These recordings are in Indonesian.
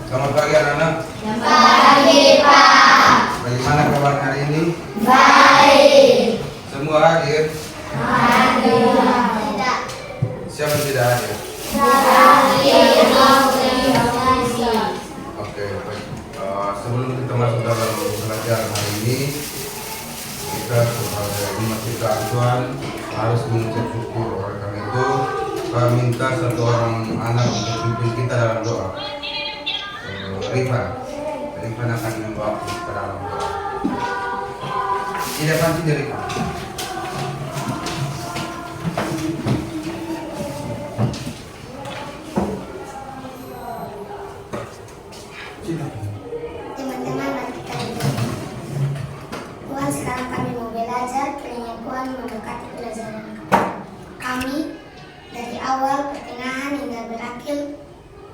Selamat pagi anak-anak. Pagi, Pak. Bagaimana kabar hari ini? Baik. Semua hadir? Hadir. Siapa yang tidak hadir? Oke, baik. Sebelum kita masuk dalam pelajaran hari ini, kita sebagai umat Tuhan harus mengucap syukur. Oleh karena itu, kami minta satu orang anak untuk pimpin kita dalam doa. Rifan akan membawa kita dalam doa. Di depan sini Rifan. Teman-teman, mari kita berdoa. Tuhan, sekarang kami mau belajar, kiranya Tuhan memberkati pelajaran kami dari awal, pertengahan hingga berakhir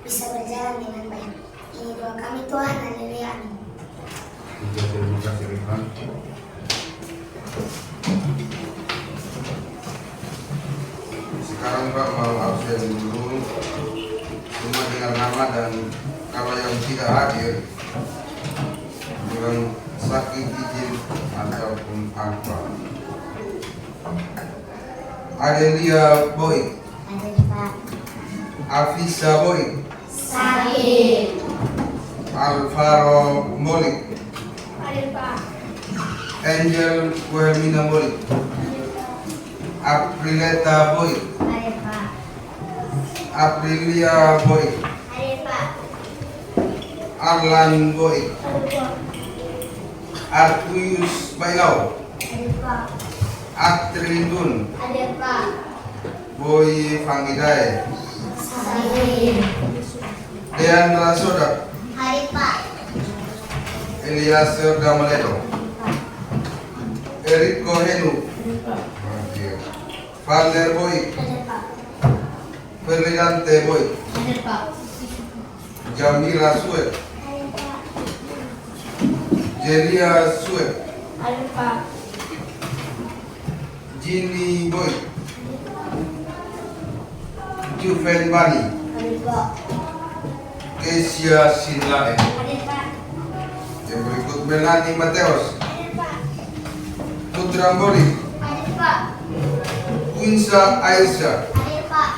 bisa berjalan dengan baik. Ini doa kami Tuhan, haleluya, amin. Terima kasih Rifan. Sekarang Pak mau absen dulu. Semua dengar nama, dan kalau yang tidak hadir dengan sakit izin ataupun apa. Adelia Boy, Ada Pak. Afisa Boy, Sakit. Alvaro Molik, Ada Pak. Angel Wilhelmina Molik, Aprileta Boy, Ada Pak. Aprilia Boy, Ada Pak. Arlan Boy, Ada Pak. Artuyus Bailau, Ada Pak. Atrindun, Ada Pak. Boy Fangidai, Sakit. Deandra Sodak, Ada Pak. Elias Gamaledo, Eriko Henu, Valer Boy, Ada Pak. Ferdinante Boy, Ada Pak. Jamila Suet, Ada Pak. Jelia Suet, Ada Pak. Jini Boy, Juven Bani, Ada Pak. Kesia Sinlae. Ada Pak. Yang berikut Melani Mateos, Ada Pak. Putra Boli, Ada Pak. Quinsa Aisyah, Ada Pak.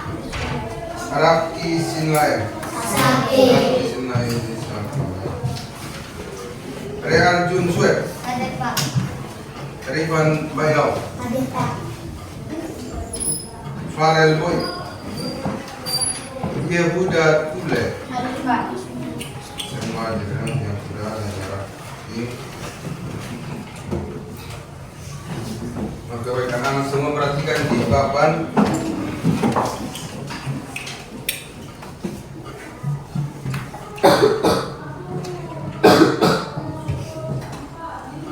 Rafki Sinlae. Sakit. Real Jun Suet, Ada Pak. Rifan Bailau, Ada Pak. Farel Boy, Yehuda Tule. Ada Pak. Semua yang sudah ada ini. Maka baik anak semua perhatikan di papan.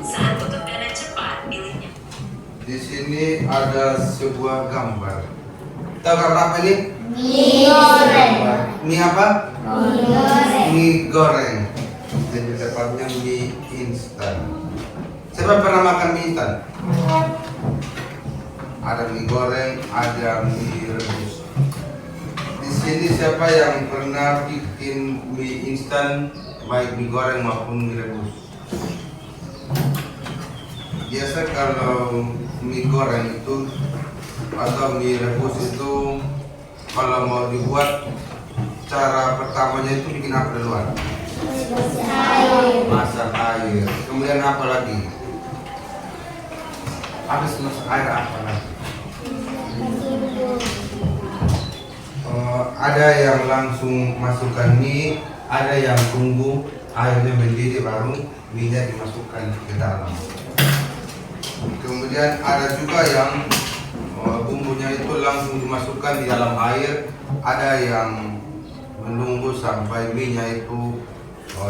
Saat tutup dana cepat, pilihnya. Di sini ada sebuah gambar. Tahu gambar apa ini? Mie goreng. Mie apa? Mie goreng. Mie goreng. Jadi tepatnya mie instan. Siapa pernah makan mie instan? Ada mie goreng, ada mie rebus. Di sini siapa yang pernah bikin mie instan, baik mie goreng maupun mie rebus? Biasa kalau mie goreng itu atau mie rebus itu, kalau mau dibuat, cara pertamanya itu bikin apa duluan? Air. Masak air. Kemudian apa lagi? Habis masak air apa lagi? Ada yang langsung masukkan mie, ada yang tunggu airnya mendidih baru minyak dimasukkan ke dalam. Kemudian ada juga yang bumbunya itu langsung dimasukkan di dalam air, ada yang menunggu sampai minyak itu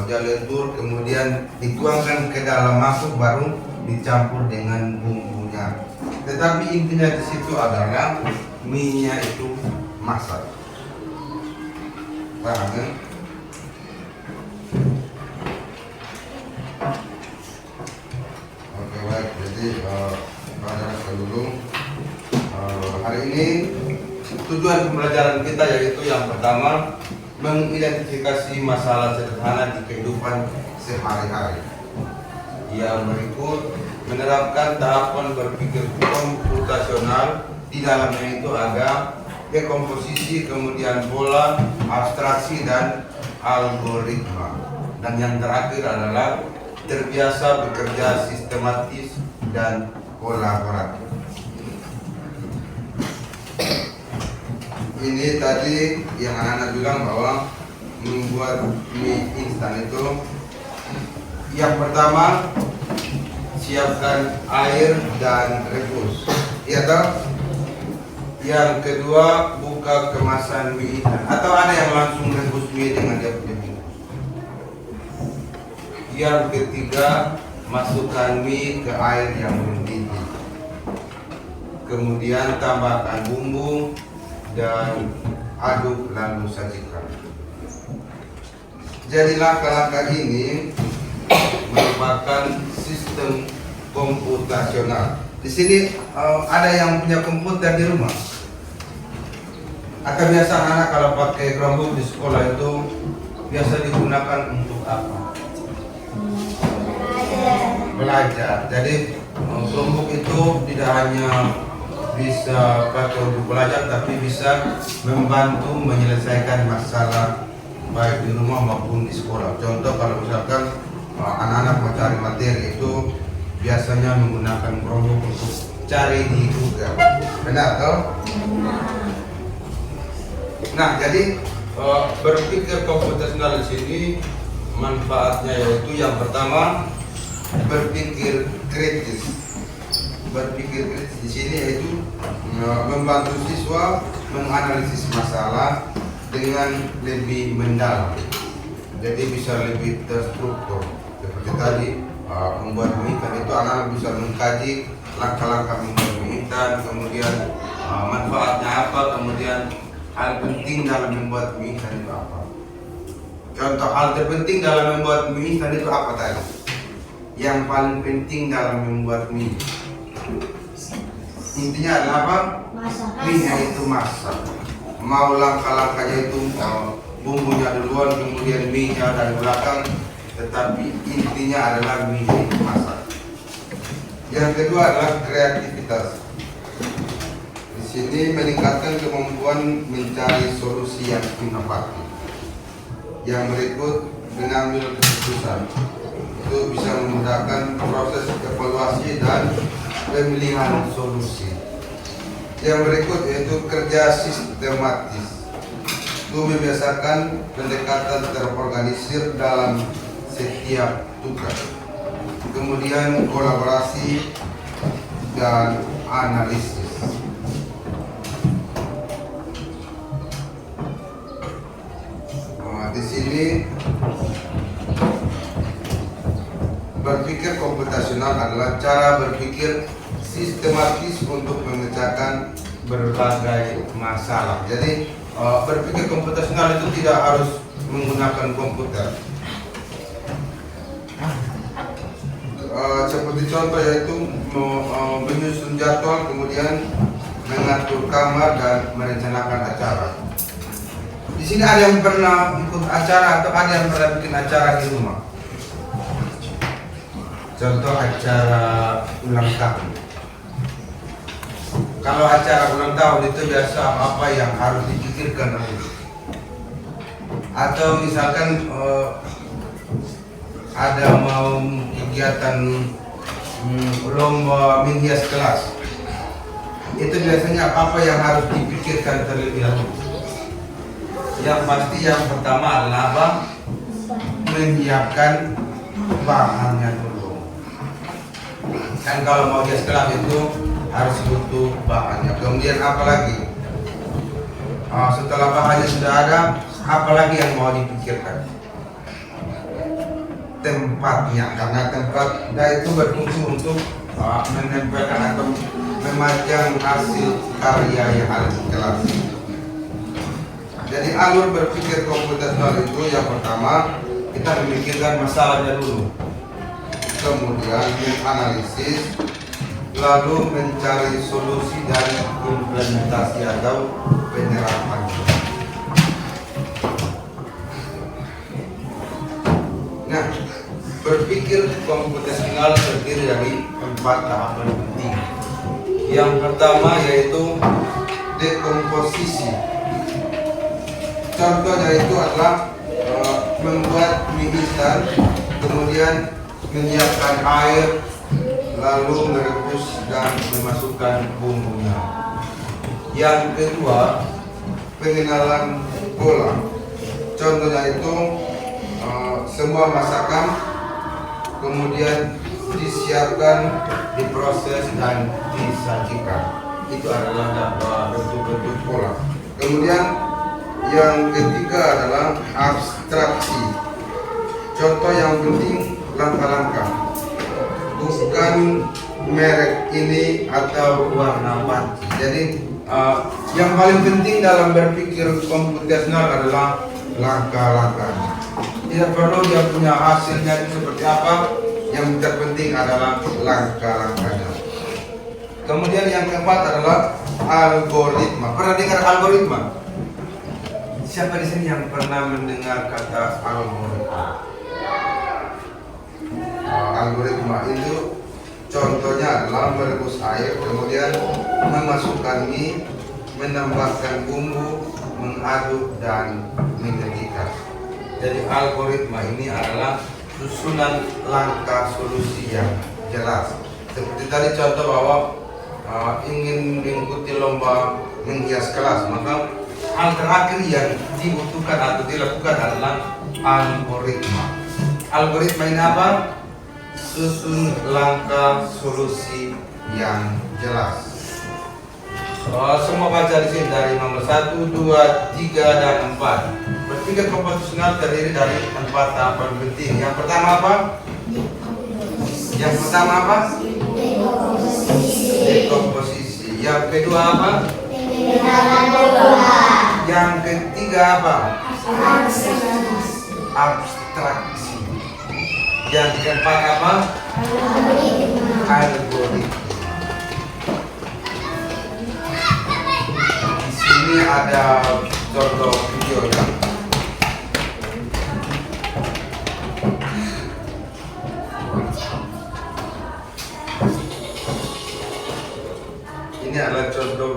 dia lentur, kemudian dituangkan ke dalam masuk baru dicampur dengan bumbunya. Tetapi intinya di situ adalah minyak itu masak. Paham kan? Oke baik, jadi pada dulu hari ini tujuan pembelajaran kita yaitu yang pertama mengidentifikasi masalah sederhana di kehidupan sehari-hari. Yang berikut menerapkan tahapan berpikir komputasional, di dalamnya itu ada dekomposisi, kemudian pola, abstraksi, dan algoritma. Dan yang terakhir adalah terbiasa bekerja sistematis dan kolaboratif. Ini tadi yang anak-anak bilang bahwa membuat mie instan itu, yang pertama siapkan air dan rebus, ya toh? Yang kedua buka kemasan mie instan, atau ada yang langsung rebus mie dengan dia punya bungkus. Yang ketiga masukkan mie ke air yang mendidih, kemudian tambahkan bumbu dan aduk lalu sajikan. Jadi langkah-langkah ini merupakan sistem komputasional. Di sini ada yang punya komputer di rumah. Atau biasa anak kalau pakai Chromebook di sekolah itu biasa digunakan untuk apa? Belajar. Jadi Chromebook itu tidak hanya bisa pakai untuk belajar, tapi bisa membantu menyelesaikan masalah baik di rumah maupun di sekolah. Contoh kalau misalkan anak-anak mau cari materi itu biasanya menggunakan Chromebook untuk cari di Google. Benar toh? Nah, jadi berpikir komputasional di sini manfaatnya yaitu yang pertama berpikir kritis. Berpikir kritis di sini yaitu membantu siswa menganalisis masalah dengan lebih mendalam. Jadi bisa lebih terstruktur. Seperti tadi membuat mie instan itu anak bisa mengkaji langkah-langkah membuat mie instan, kemudian manfaatnya apa, kemudian hal penting dalam membuat mie instan itu apa. Contoh hal terpenting dalam membuat mie instan itu apa tadi? Yang paling penting dalam membuat mie, intinya adalah apa? Mie-nya itu masak. Mau langkah-langkahnya itu bumbunya duluan, kemudian mie-nya dari belakang, tetapi intinya adalah mie itu masak. Yang kedua adalah kreativitas. Di sini meningkatkan kemampuan mencari solusi yang inovatif. Yang berikut mengambil keputusan. Itu bisa memudahkan proses evaluasi dan pemilihan solusi. Yang berikut yaitu kerja sistematis. Itu membiasakan pendekatan terorganisir dalam setiap tugas. Kemudian kolaborasi dan analisis. Di sini berpikir komputasional adalah cara berpikir sistematis untuk memecahkan berbagai masalah. Jadi berpikir komputasional itu tidak harus menggunakan komputer. Seperti contoh yaitu menyusun jadwal, kemudian mengatur kamar dan merencanakan acara. Di sini ada yang pernah ikut acara atau ada yang pernah bikin acara di rumah? Contoh acara ulang tahun. Kalau acara ulang tahun itu biasa apa yang harus dipikirkan dulu. Atau misalkan ada mau kegiatan lomba menghias kelas, itu biasanya apa yang harus dipikirkan terlebih dahulu. Yang pasti yang pertama adalah apa? Menyiapkan bahannya dulu. Kan kalau mau hias kelas itu harus butuh bahannya. Kemudian apa lagi? Setelah bahannya sudah ada, apa lagi yang mau dipikirkan? Tempatnya, karena tempat itu berfungsi untuk menempelkan atau memajang hasil karya yang ada di kelas. Jadi alur berpikir komputasional itu yang pertama kita memikirkan masalahnya dulu, kemudian menganalisis, lalu mencari solusi dan implementasi atau penerapan. berpikir komputasional terdiri dari 4 tahapan penting. Yang pertama yaitu dekomposisi. Contohnya itu adalah membuat mie instan, kemudian menyiapkan air, lalu merebus dan memasukkan bumbunya. Yang kedua, pengenalan pola. Contohnya itu semua masakan kemudian disiapkan, diproses dan disajikan. Itu adalah bentuk-bentuk pola. Kemudian yang ketiga adalah abstraksi. Contoh yang penting langkah-langkah, bukan merek ini atau warna panci. Jadi yang paling penting dalam berpikir komputasional adalah langkah-langkahnya. Tidak perlu dia punya hasilnya itu seperti apa, yang terpenting adalah langkah-langkahnya. Kemudian yang keempat adalah algoritma. Pernah dengar algoritma? Siapa di sini yang pernah mendengar kata algoritma? Algoritma itu contohnya adalah merebus air, kemudian memasukkan mie, menambahkan bumbu, mengaduk dan mengetikkan. Jadi algoritma ini adalah susunan langkah solusi yang jelas. Seperti tadi contoh bahwa ingin mengikuti lomba menghias kelas, maka hal terakhir yang dibutuhkan atau dilakukan adalah algoritma. Algoritma ini apa? Susun langkah solusi yang jelas. Semua baca di sini dari nomor 1, 2, 3, dan 4. Berpikir komputasional terdiri dari 4 tahapan penting. Yang pertama apa? Dekomposisi. Yang kedua apa? Yang ketiga apa? Abstraksi. Yang keempat apa? Algoritma. Di sini ada contoh videonya. Ini adalah contoh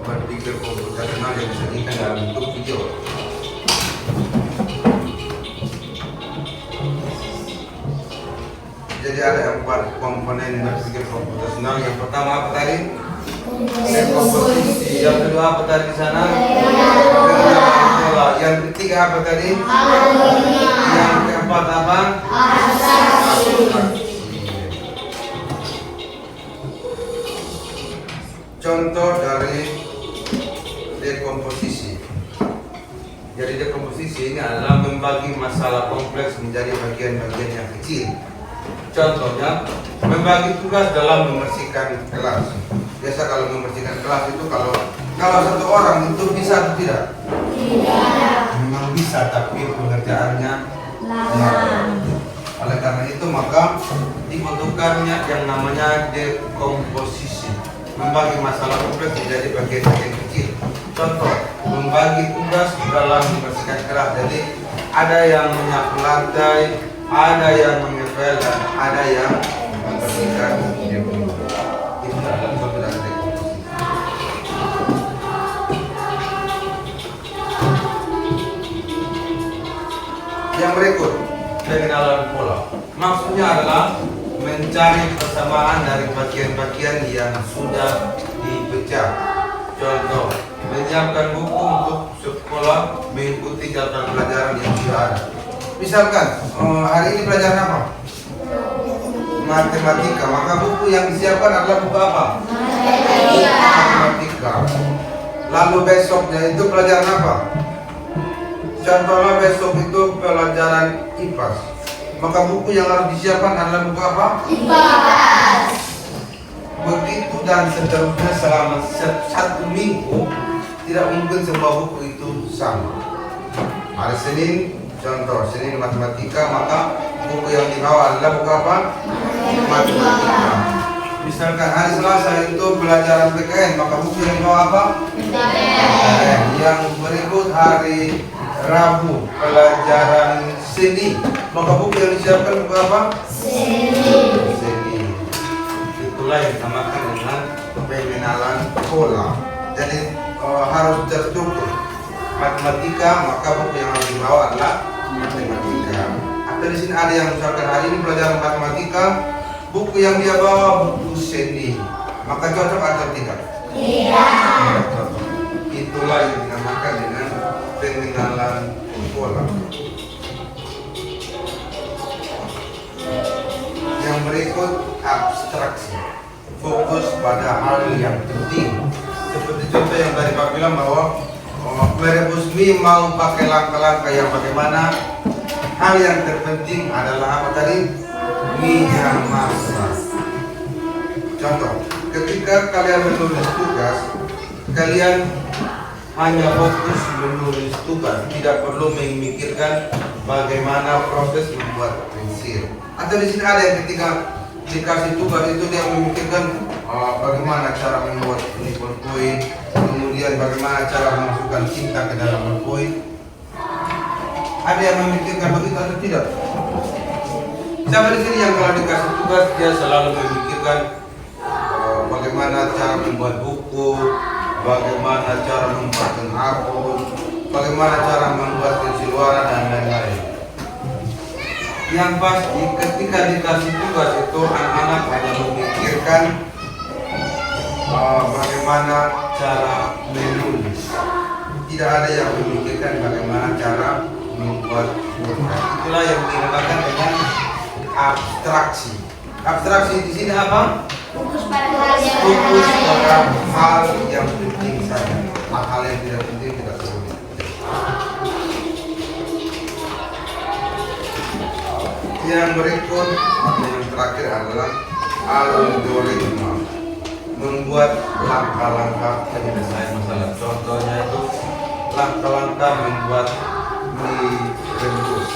berpikir komputasional yang disajikan dalam bentuk video. Jadi ada 4 komponen berpikir komputasional. Yang pertama apa tadi? Dekomposisi. Yang kedua apa tadi di sana? Pola. Yang ketiga apa tadi? Yang keempat apa? Contoh dari dekomposisi. Jadi dekomposisi ini adalah membagi masalah kompleks menjadi bagian-bagian yang kecil. Contohnya, membagi tugas dalam membersihkan kelas. Biasa kalau membersihkan kelas itu kalau satu orang itu bisa atau tidak? Tidak. Memang bisa, tapi pengerjaannya lama. Oleh karena itu maka dibutuhkannya yang namanya dekomposisi. Membagi masalah kompleks menjadi bagian-bagian kecil. Contoh, membagi tugas dalam membersihkan kelas. Jadi ada yang menyapu lantai, ada yang mengepel, dan ada yang membersihkan dapur. Itu adalah contoh dari dekomposisi. Yang berikut, pengenalan pola. Maksudnya adalah mencari persamaan dari bagian-bagian yang sudah dipecah. Contoh, menyiapkan buku untuk sekolah mengikuti jadwal pelajaran yang sudah ada. Misalkan hari ini pelajaran apa? Matematika. Maka buku yang disiapkan adalah buku apa? Matematika. Lalu besoknya itu pelajaran apa? Contohnya besok itu pelajaran IPAS. Maka buku yang harus disiapkan adalah buku apa? IPAS. Begitu dan seterusnya selama 1 minggu. Tidak mungkin semua buku itu sama. Hari Senin, contoh Senin matematika, maka buku yang dibawa adalah buku apa? Matematika. Misalkan hari Selasa itu pelajaran PKN, maka buku yang dibawa apa? PKN. Yang berikut hari Rabu pelajaran seni. Maka buku yang disiapkan buku apa? Seni. Itulah yang dinamakan dengan pengenalan pola. Jadi harus terstruktur. Matematika, maka buku yang harus dibawa adalah matematika. Atau di sini ada yang misalkan hari ini pelajaran matematika, buku yang dia bawa buku seni. Maka cocok atau tidak? Tidak cocok. Itulah yang dinamakan dengan pengenalan pola. Yang berikut abstraksi, fokus pada hal yang penting. Seperti contoh yang tadi Pak bilang bahwa merebus mie mau pakai langkah-langkah yang bagaimana. Hal yang terpenting adalah apa tadi? Mie-nya masak. Contoh, ketika kalian menulis tugas, kalian hanya fokus menulis tugas, tidak perlu memikirkan bagaimana proses membuat pensil. Atau di sini ada yang ketika dikasih tugas itu dia memikirkan bagaimana cara membuat ini poin, kemudian bagaimana cara memasukkan tinta ke dalam poin. Ada yang memikirkan begitu atau tidak? Siapa di sini yang kalau dikasih tugas dia selalu memikirkan bagaimana cara membuat buku, bagaimana cara membuat penghapus, bagaimana cara membuat pensil warna dan lain-lain. Yang pasti ketika dikasih tugas itu anak-anak hanya memikirkan bagaimana cara menulis. Tidak ada yang memikirkan bagaimana cara membuat buku. Itulah yang dinamakan dengan abstraksi. Abstraksi di sini apa? Fokus pada hal yang Fokus pada hal yang penting saja. Hal yang tidak penting tidak perlu. Yang berikut, yang terakhir adalah algoritma, membuat langkah-langkah penyelesaian masalah. Contohnya itu langkah-langkah membuat mie rebus.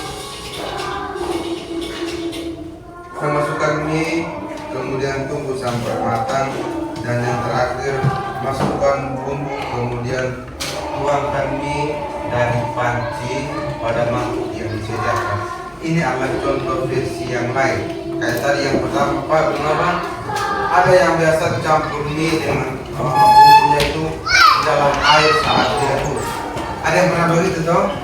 Memasukkan mie, kemudian tunggu sampai matang, dan yang terakhir masukkan bumbu, kemudian tuangkan mie dari panci pada mangkuk yang disediakan. Ini adalah contoh versi yang lain. Kayak tadi yang pertama Pak Bang, ada yang biasa campur mie dengan bumbunya itu di dalam air saat direbus. Ada yang pernah begitu toh?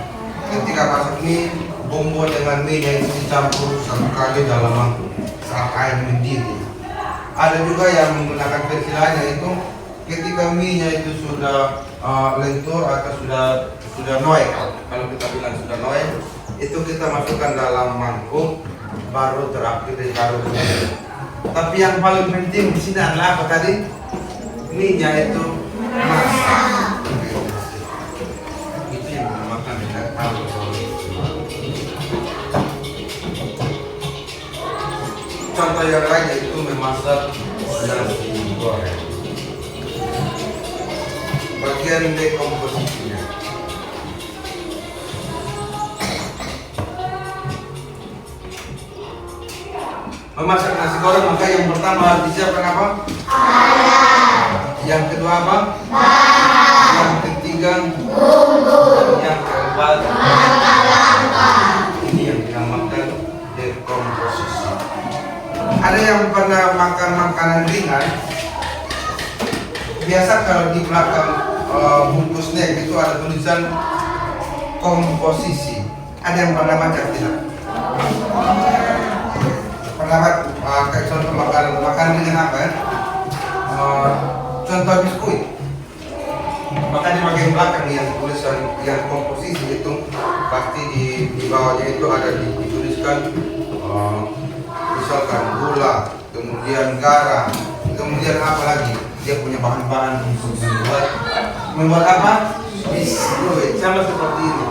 Ketika masak mie, bumbu dengan mie nya itu dicampur satu kali dalam mangkuk saat air mendidih. Ada juga yang menggunakan versi lain, yaitu ketika mie nya itu sudah lentur atau sudah noe, kalau kita bilang sudah noe, itu kita masukkan dalam mangkuk baru terakhir ditaruh di sini. Tapi yang paling penting di sini adalah apa tadi? Mie nya itu masak. Itu yang dinamakan dengan algoritma. Contoh yang lain yaitu memasak nasi goreng. Bagian dekomposisinya. Memasak nasi goreng, maka yang pertama harus disiapkan apa? Air. Yang kedua apa? Bahan. Yang ketiga bumbu. Yang keempat langkah-langkah. Ini yang dinamakan dekomposisi. Ada yang pernah makan makanan ringan? Biasa kalau di belakang bungkus snack itu ada tulisan komposisi. Ada yang pernah baca tidak? Pendapat kayak contoh makanan dengan apa ya? Contoh biskuit. Maka di bagian belakang yang tulisan yang komposisi itu pasti di bawahnya itu ada dituliskan misalkan gula, kemudian garam, kemudian apa lagi? Dia punya bahan-bahan untuk membuat apa? Biskuit. Sama seperti ini.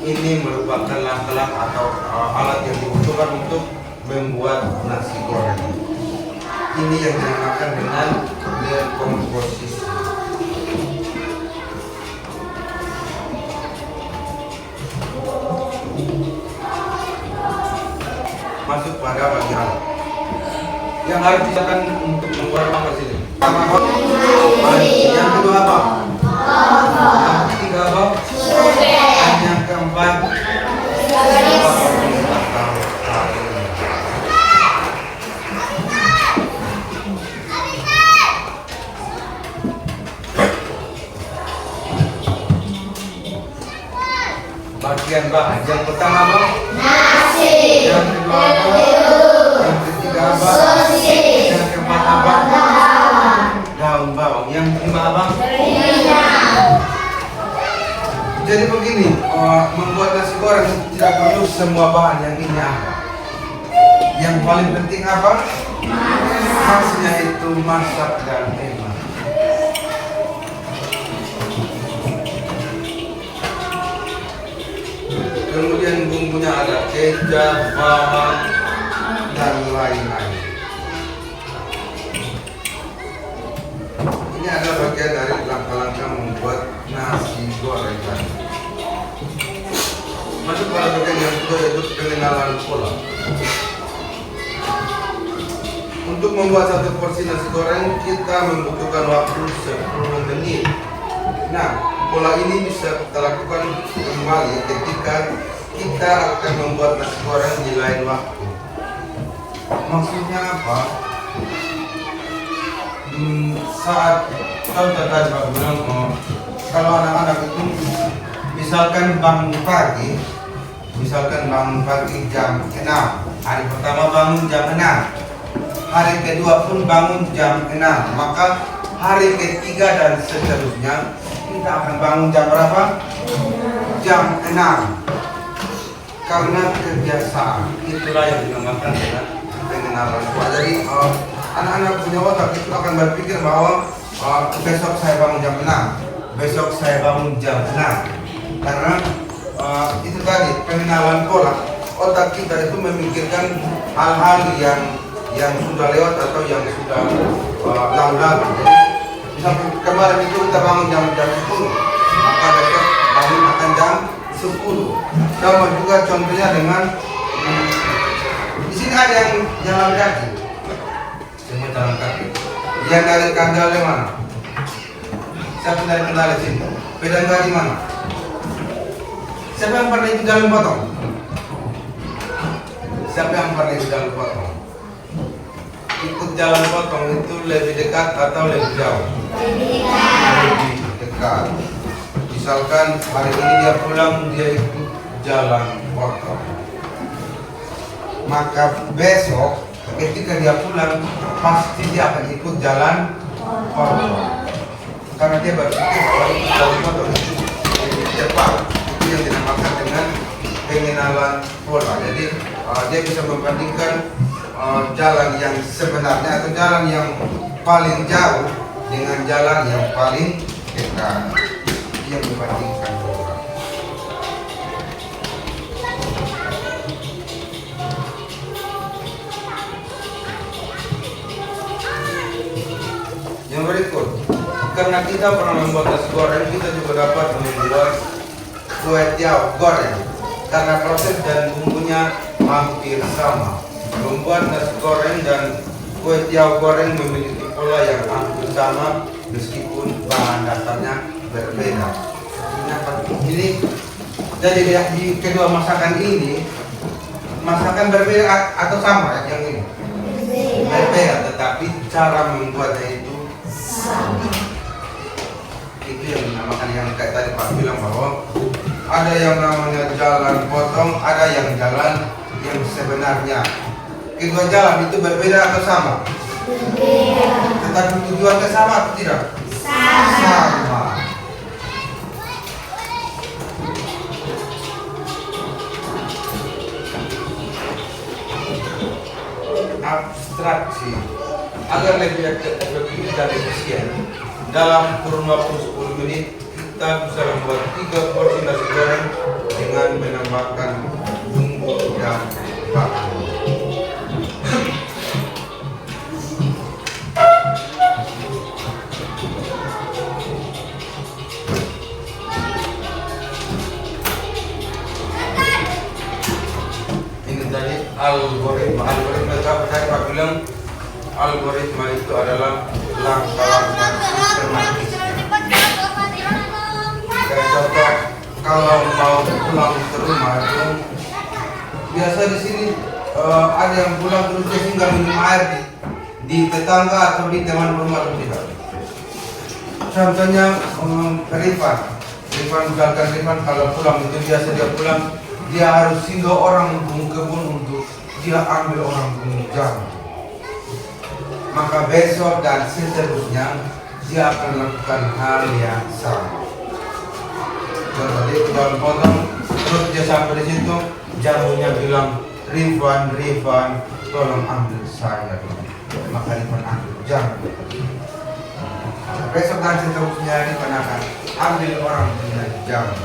Ini merupakan langkah-langkah atau alat yang dibutuhkan untuk membuat nasi goreng. Ini yang dinamakan dengan dekomposisi. Masuk pada bagian alat yang harus disiapkan untuk membuat apa sini? Yang kedua apa? Yang ketiga apa? Dan yang keempat keempat. Bagian bahan yang pertama apa? Nasi. Yang kedua apa? Yang ketiga apa? Yang keempat apa? Daun bawang. Yang kelima apa? Jadi begini, membuat nasi goreng tidak perlu semua bahan yang ini ada. Yang paling penting apa? Khasnya itu masak dan hemat. Kemudian bumbunya ada kecap, bawang, dan lain-lain. Ini adalah bagian dari langkah-langkah membuat nasi goreng tadi. Masuk pada bagian yang kedua yaitu pengenalan pola. Untuk membuat satu porsi nasi goreng kita membutuhkan waktu 10 menit. Nah, pola ini bisa kita lakukan kembali ketika kita akan membuat nasi goreng di lain waktu. Maksudnya apa? Saat contoh tadi Pak bilang, kalau anak-anak itu misalkan bangun pagi jam 6, hari pertama bangun jam 6, hari kedua pun bangun jam 6, maka hari ketiga dan seterusnya kita akan bangun jam berapa? Jam 6. Karena kebiasaan, itulah yang dinamakan dengan pengenalan pola. Jadi anak-anak punya otak itu akan berpikir bahwa besok saya bangun jam 6, besok saya bangun jam 6. Karena itu tadi pengenalan pola. Otak kita itu memikirkan hal-hal yang sudah lewat atau yang sudah lalu. Jadi misalkan kemarin itu kita bangun jam 10, maka besok bangun akan jam 10. Sama juga contohnya dengan di sini ada yang jalan kaki. Semua jalan kaki. Yang dari Kendal mana? Siapa dari Kendal sini? Pedang dari mana? Siapa yang pernah ikut jalan potong? Siapa yang pernah ikut jalan potong? Ikut jalan potong itu lebih dekat atau lebih jauh? Lebih dekat. Misalkan hari ini dia pulang, dia ikut jalan potong. Maka besok ketika dia pulang pasti dia akan ikut jalan potong. Karena dia berpikir bahwa ikut jalan potong itu lebih cepat. Itu yang dinamakan dengan pengenalan pola. Jadi dia bisa membandingkan jalan yang sebenarnya atau jalan yang paling jauh dengan jalan yang paling dekat. Dia membandingkan pola. Yang berikut, karena kita pernah membuat nasi goreng, kita juga dapat membuat kue tiaw goreng. Karena proses dan bumbunya hampir sama. Membuat nasi goreng dan kue tiaw goreng memiliki pola yang hampir sama meskipun bahan dasarnya berbeda. Ini jadi di kedua masakan ini, masakan berbeda atau sama yang ini? Berbeda, tetapi cara membuatnya itu sama. Itu yang dinamakan yang kayak tadi Pak bilang bahwa ada yang namanya jalan potong, ada yang jalan yang sebenarnya. Kedua jalan itu berbeda atau sama? Berbeda. Tetapi tujuannya sama atau tidak? Sama. Abstraksi agar lebih efektif dan efisien, dalam kurun waktu 10 menit kita bisa membuat 3 porsi nasi goreng dengan menambahkan bumbu dan bawang. Ini tadi algoritma saya Pak bilang algoritma itu adalah langkah-langkah sistematis. Kayak contoh kalau mau pulang ke rumah itu biasa di sini ada yang pulang terus dia tinggal minum air di tetangga atau di teman rumah atau tidak. Contohnya Rifan misalkan Rifan kalau pulang itu biasa dia pulang dia harus singgah orang bunga kebun untuk dia ambil orang bunga jamu. Maka besok dan seterusnya dia akan melakukan hal yang sama. Jadi dalam potong terus dia sampai di situ jamunya bilang Rifan tolong ambil saya dulu. Maka Rifan ambil jamu. Besok dan seterusnya Rifan akan ambil orang punya jamu.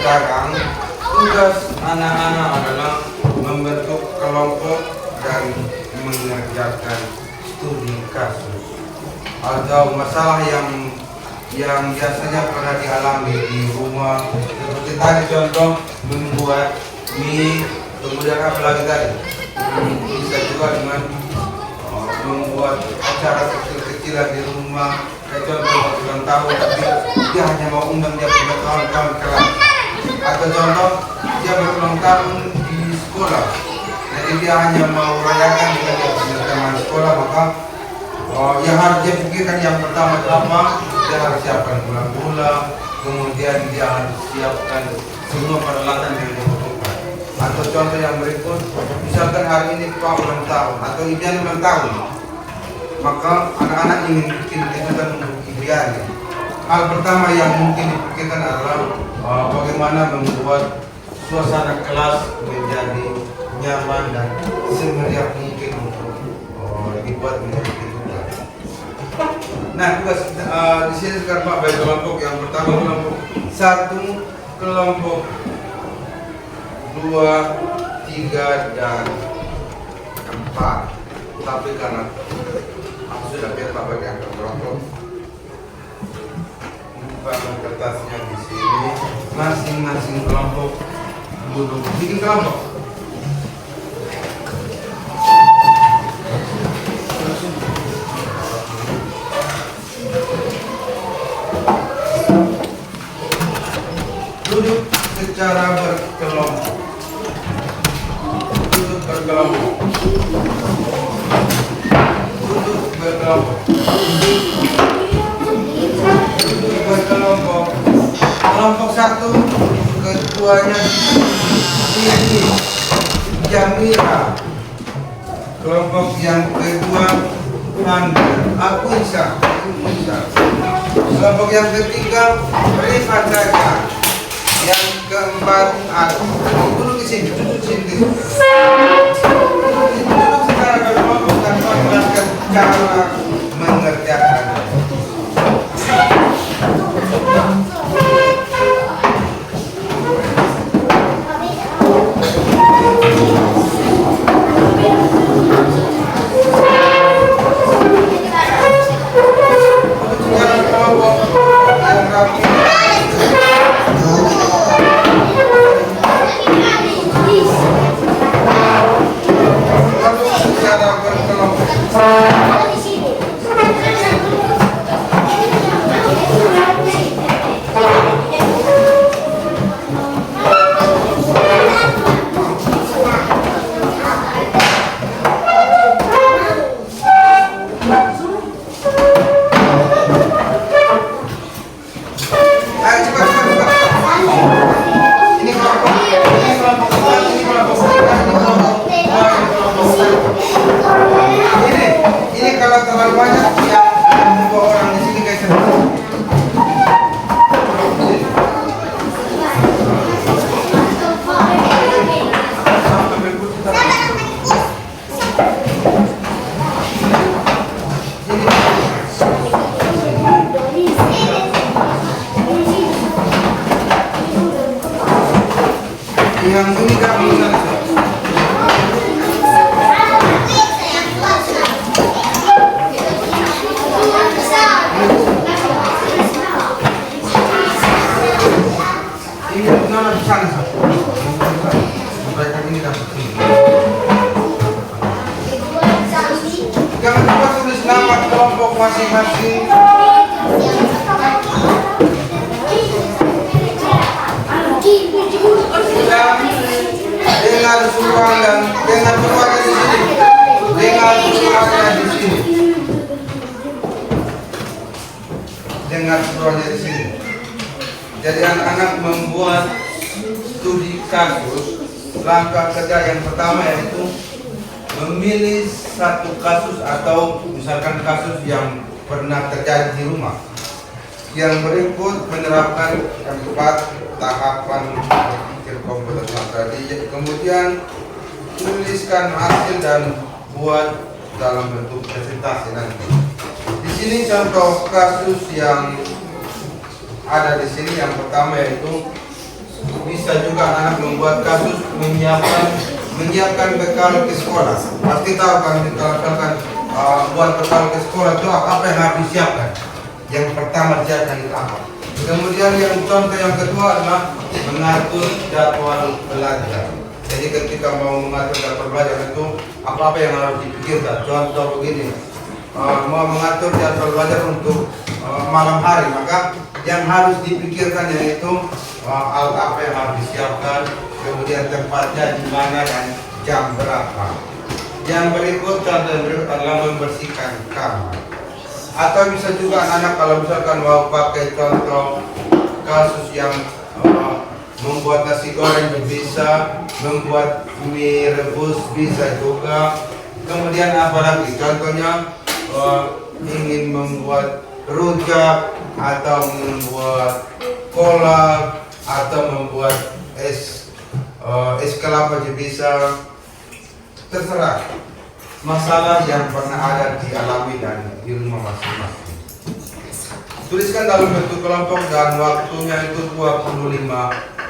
Sekarang tugas anak-anak adalah membentuk kelompok dan mengerjakan studi kasus atau masalah yang biasanya pernah dialami di rumah, seperti tadi contoh membuat mie, kemudian apa lagi tadi bisa juga dengan membuat acara kecil-kecilan di rumah, kayak contoh ulang tahun tapi dia hanya mau undang dia punya kawan-kawan kelas. Atau contoh dia berulang tahun di sekolah, jadi dia hanya mau rayakan dengan dia punya teman sekolah, maka yang harus dia pikirkan yang pertama apa, dia harus siapkan gula-gula, kemudian dia harus siapkan semua peralatan yang dibutuhkan. Atau contoh yang berikut, misalkan hari ini Pak ulang tahun atau Ibian ulang tahun, maka anak-anak ingin bikin kejutan untuk Ibian. Hal pertama yang mungkin dipikirkan adalah bagaimana membuat suasana kelas menjadi nyaman dan semeriah mungkin untuk dibuat menjadi kejutan. Nah, tugas di sini sekarang Pak bagi kelompok yang pertama kelompok 1, kelompok 2, 3 dan 4. Tapi karena aku sudah biar Pak bagi angkat kelompok. Bukan kertasnya di sini, masing-masing kelompok duduk bikin kelompok. Duduk secara berkelompok. Duduk berkelompok. Duduk berkelompok. Berkelompok. Kelompok 1 ketuanya ini Jamila. Kelompok yang kedua Fander, aku Isa. Kelompok yang ketiga Rifan saja. Yang keempat aku. Duduk di sini, duduk di sini. Duduk secara berkelompok tanpa menjelaskan cara mengerjakan. pengaturannya di sini. Jadi anak-anak membuat studi kasus. Langkah kerja yang pertama yaitu memilih satu kasus atau misalkan kasus yang pernah terjadi di rumah. Yang berikut menerapkan yang 4 tahapan berpikir kompeten tadi. Kemudian tuliskan hasil dan buat dalam bentuk presentasi nanti. Di sini contoh kasus yang ada di sini. Yang pertama yaitu bisa juga anak membuat kasus menyiapkan bekal ke sekolah. Pasti tahu kan kalau misalkan buat bekal ke sekolah itu apa yang harus disiapkan. Yang pertama disiapkan itu apa. Kemudian yang contoh yang kedua adalah mengatur jadwal belajar. Jadi ketika mau mengatur jadwal belajar itu apa yang harus dipikirkan. Contoh begini, mau mengatur jadwal belajar untuk malam hari, maka yang harus dipikirkan yaitu alat apa yang harus disiapkan, kemudian tempatnya di mana dan jam berapa. Yang berikut, contoh yang berikut adalah membersihkan kamar. Atau bisa juga anak-anak kalau misalkan mau pakai contoh kasus yang membuat nasi goreng bisa, membuat mie rebus bisa juga. Kemudian apa lagi? Contohnya ingin membuat rujak atau membuat kolak atau membuat es kelapa juga bisa. Terserah masalah yang pernah ada dialami dan di rumah masing-masing. Tuliskan dalam bentuk kelompok dan waktunya itu 25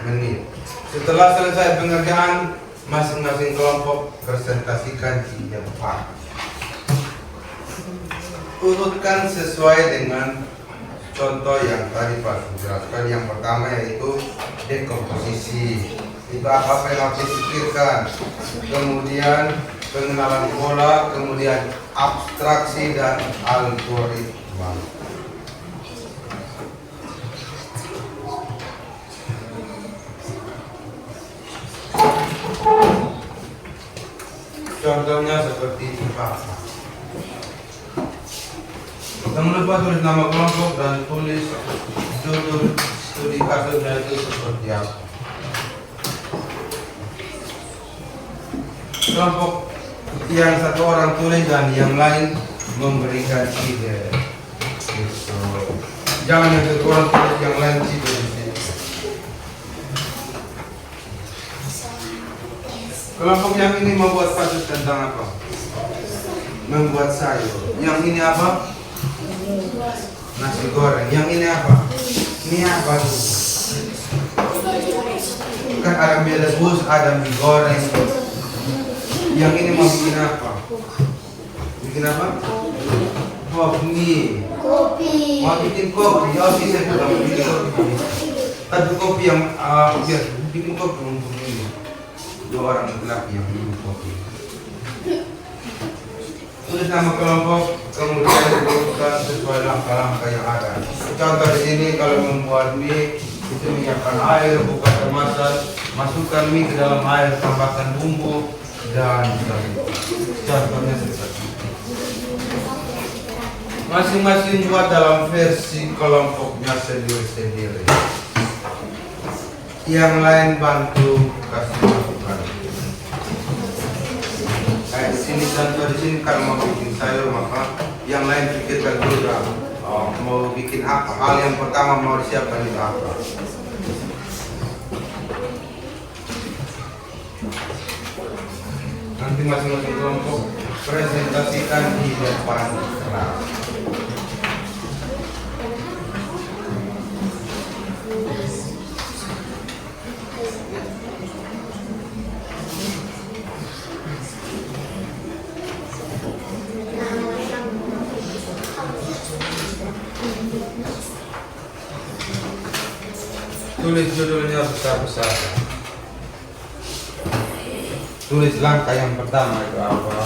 menit. Setelah selesai pengerjaan, masing-masing kelompok presentasikan di depan. Urutkan sesuai dengan contoh yang tadi Pak jelaskan. Yang pertama yaitu dekomposisi. Itu apa yang harus dipikirkan. Kemudian pengenalan pola, kemudian abstraksi dan algoritma. Contohnya seperti ini Pak. Jangan lupa tulis nama kelompok dan tulis judul studi kasusnya itu seperti apa. Kelompok yang satu orang tulis dan yang lain memberikan ide. Gitu. Jangan yang satu orang tulis yang lain ide. Kelompok yang ini membuat kasus tentang apa? Membuat sayur. Yang ini apa? Nasi goreng. Yang ini apa? Ini apa tuh? Kan ada mie rebus, ada mie goreng. Yang ini mau bikin apa? Bikin apa? Kopi. Mau bikin kopi. Oh bisa juga bikin kopi. Tapi kopi yang biar bikin kopi untuk ini. 2 orang laki-laki yang minum kopi. Tulis nama kelompok, kemudian diurutkan sesuai langkah-langkah yang ada. Contoh di sini kalau membuat mie, itu menyiapkan air, buka kemasan, masukkan mie ke dalam air, tambahkan bumbu dan contohnya seperti itu. Masing-masing buat dalam versi kelompoknya sendiri-sendiri. Yang lain bantu kasih masukan. Kayak di sini contoh di sini kalau mau bikin sayur maka yang lain pikirkan dulu mau bikin apa. Hal yang pertama mau disiapkan itu apa. Nanti masing-masing kelompok presentasikan di depan kelas. Tulis judulnya besar-besar. Tulis langkah yang pertama itu apa.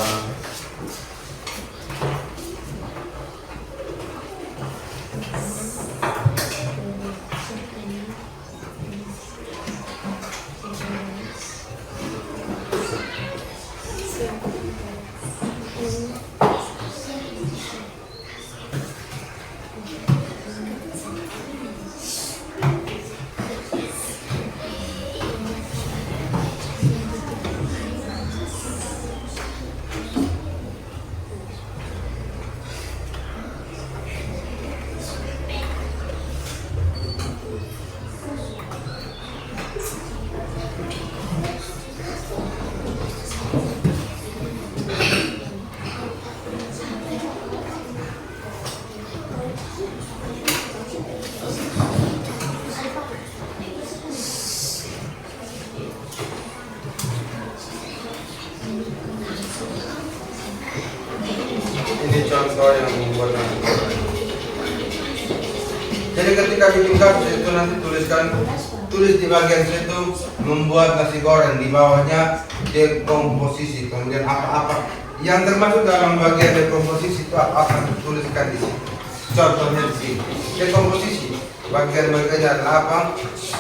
Ini contoh yang membuat nanti. Jadi ketika bikin kapsul itu nanti tulis di bagian situ membuat nasi goreng, di bawahnya dekomposisi, kemudian apa-apa yang termasuk dalam bagian dekomposisi itu akan dituliskan di sini. Contohnya di sini dekomposisi bagian-bagiannya adalah apa?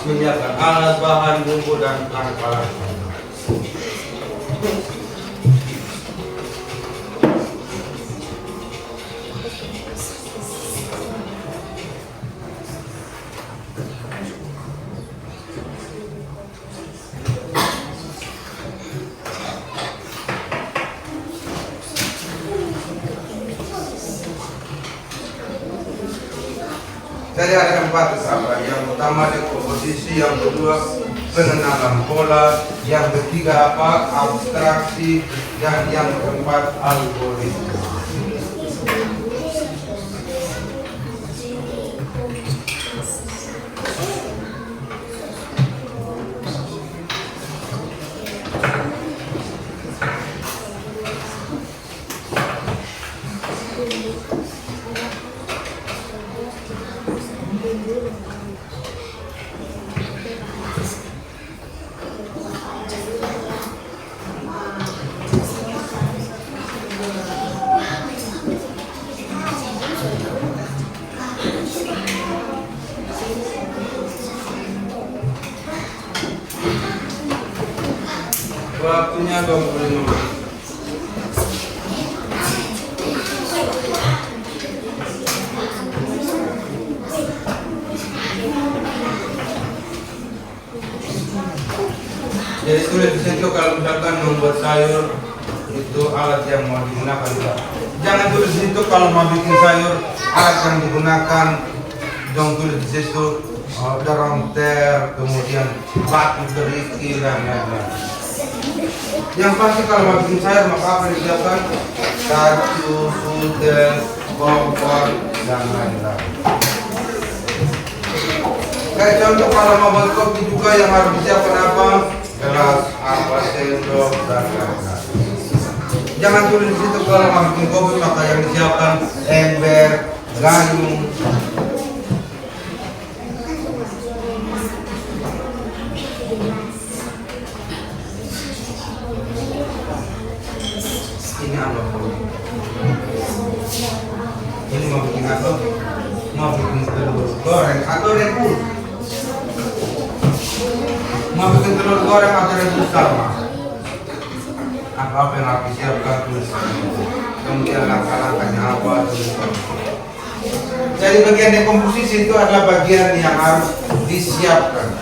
Menyiapkan alat, bahan, bumbu dan alat-alat. Jadi ada 4 tahap. Yang pertama dekomposisi, yang kedua pengenalan pola, yang ketiga apa? Abstraksi, dan yang keempat algoritma. Waktunya 25 menit. Jadi tulis di situ kalau misalkan membuat sayur itu alat yang mau digunakan. Jangan tulis di situ kalau mau bikin sayur alat yang digunakan. Jangan tulis di situ dorong ter, kemudian batu teriki dan lain-lain. Yang pasti kalau mau bikin sayur maka apa yang disiapkan? Kacu, sudel, kompor dan lain-lain. Kayak contoh kalau mau buat kopi juga yang harus disiapkan apa? Gelas, apa, sendok dan lain-lain. Jangan tulis di situ kalau mau bikin kopi maka yang disiapkan ember, gayung. Ini apa? Ini mau bikin apa? Mau bikin telur goreng atau rebus? Mau bikin telur goreng atau rebus sama? Apa yang harus disiapkan tuliskan? Kemudian langkah-langkahnya apa? Tuliskan. Jadi bagian dekomposisi itu adalah bagian yang harus disiapkan.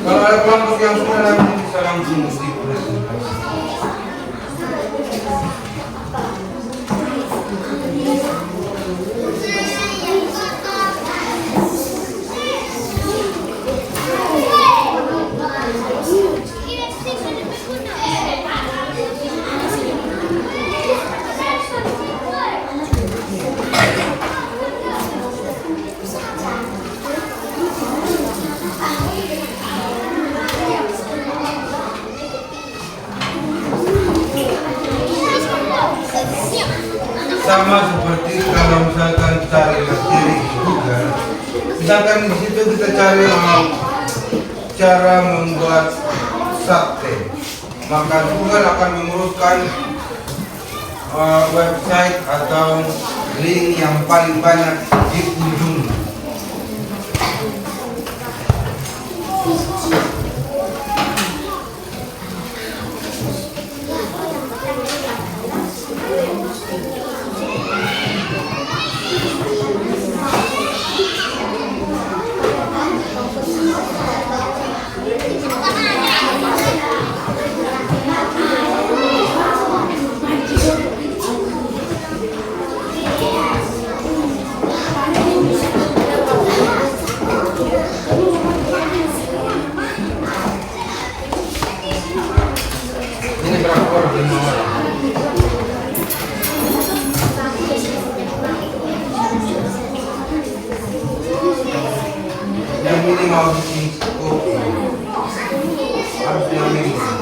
Kalau ada kelompok yang sudah nanti bisa langsung dipresentasi. Sama seperti kalau misalkan cari materi di Google, misalkan di situ kita cari cara membuat sate, maka Google akan mengurutkan website atau link yang paling banyak dikunjungi. Ini berapa orang? 5 orang. Yang minimal bikin kopi harus yang minimal.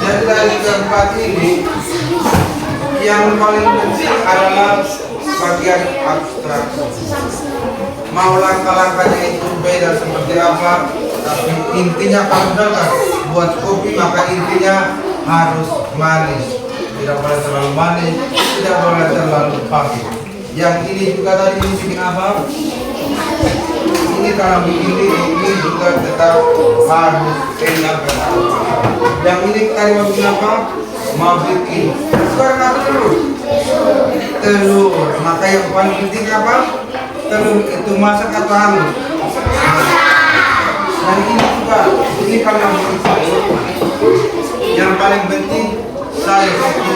Jadi dari keempat ini yang paling penting adalah bagian abstrak. Mau langkah-langkahnya itu beda seperti apa, tapi intinya kalau misalkan buat kopi maka intinya harus manis, tidak boleh terlalu manis, tidak boleh terlalu pahit. Yang ini juga tadi ini bikin apa? Ini kalau bikin ini juga tetap harus enak dan harus. Yang ini tadi mau bikin apa? Mau bikin sekarang apa telur, maka yang paling penting apa? Telur itu masak atau hangus? Dan ini juga, ini kalau bikin sayur, yang paling penting sayur itu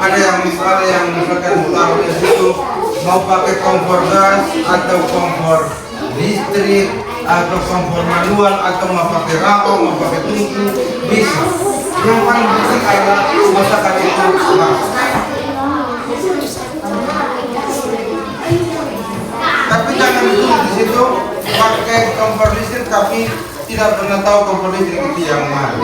ada yang misalkan tahu di situ mau pakai kompor gas atau kompor listrik atau kompor manual atau mau pakai rao, mau pakai tungku, bisa. Yang paling penting adalah masakan itu enak. Tapi jangan ditulis di situ pakai kompor listrik tapi tidak pernah tahu kompor listrik itu yang mana.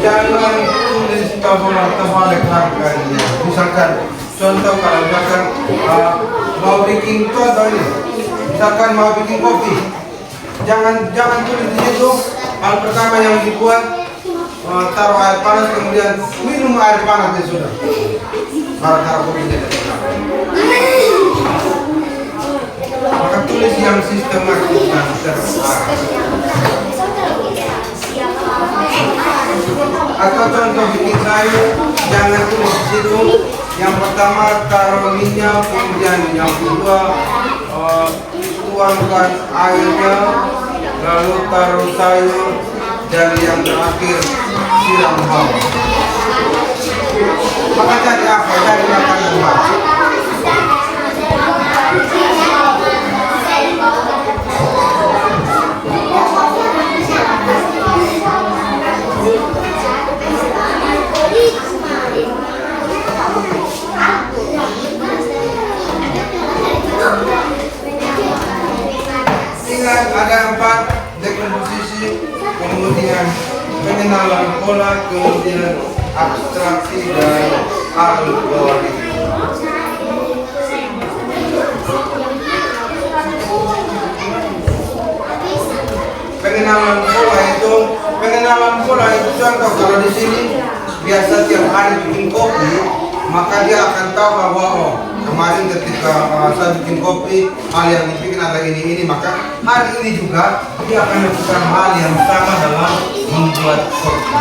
Jangan tulis terbalik harganya. Misalkan contoh kalau misalkan mau bikin contoh ini, misalkan mau bikin kopi, jangan tulis di situ. Hal pertama yang dibuat taruh air panas kemudian minum air panas ya sudah. Taruh kopinya. Maka tulis yang sistematis dan terarah. Atau contoh bikin sayur, jangan tulis di situ. Yang pertama taruh minyak, kemudian yang kedua tuangkan airnya, lalu taruh sayur, dan yang terakhir siram bawang. Maka jadi apa? Jadi makan lemak. Ingat ada 4 dekomposisi, kemudian pengenalan pola, kemudian abstraksi dan algoritma. Pengenalan pola itu contoh kalau di sini biasa tiap hari bikin kopi, maka dia akan tahu bahwa kemarin ketika saya bikin kopi hal yang dibikin ada ini, maka hari ini juga dia akan melakukan hal yang sama dalam membuat kopi.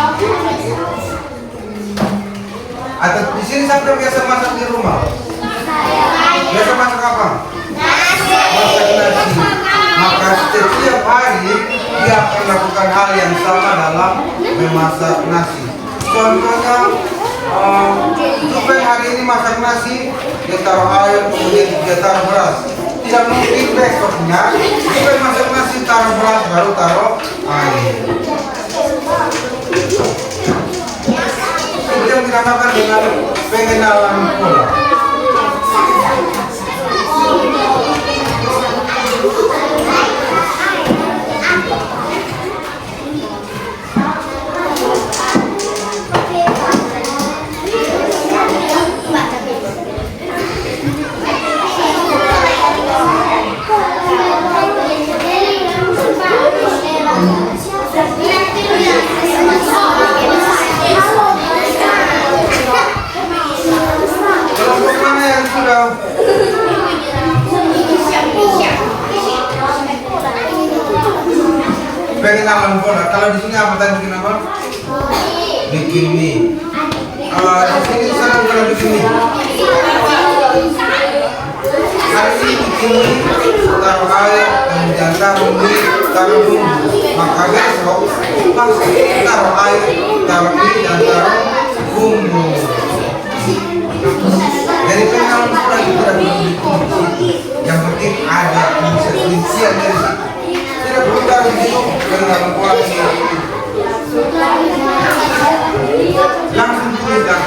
Atau di sini sampai biasa masak di rumah. Biasa masak apa? Masak nasi. Maka setiap hari dia akan melakukan hal yang sama dalam memasak nasi. Contohnya, Jupen hari ini masak nasi, dia taruh air, kemudian dia taruh beras. Tidak mungkin besoknya Jupen masak nasi, taruh beras, baru taruh air. Itu yang dinamakan dengan pengenalan pola. Pengenalan pola. Kalau di sini apa tadi bikin apa? Bikin mie. Di sini saya pernah bikin mie. Hari ini bikin mie, taruh air, kemudian taruh mie, taruh bumbu. Maka besok langsung taruh air, taruh mie dan taruh bumbu. Jadi pengenalan pola itu tidak perlu bikin. Yang penting ada rincian dari situ. Tidak perlu taruh di situ pengenalan pola ini. Langsung tuliskan.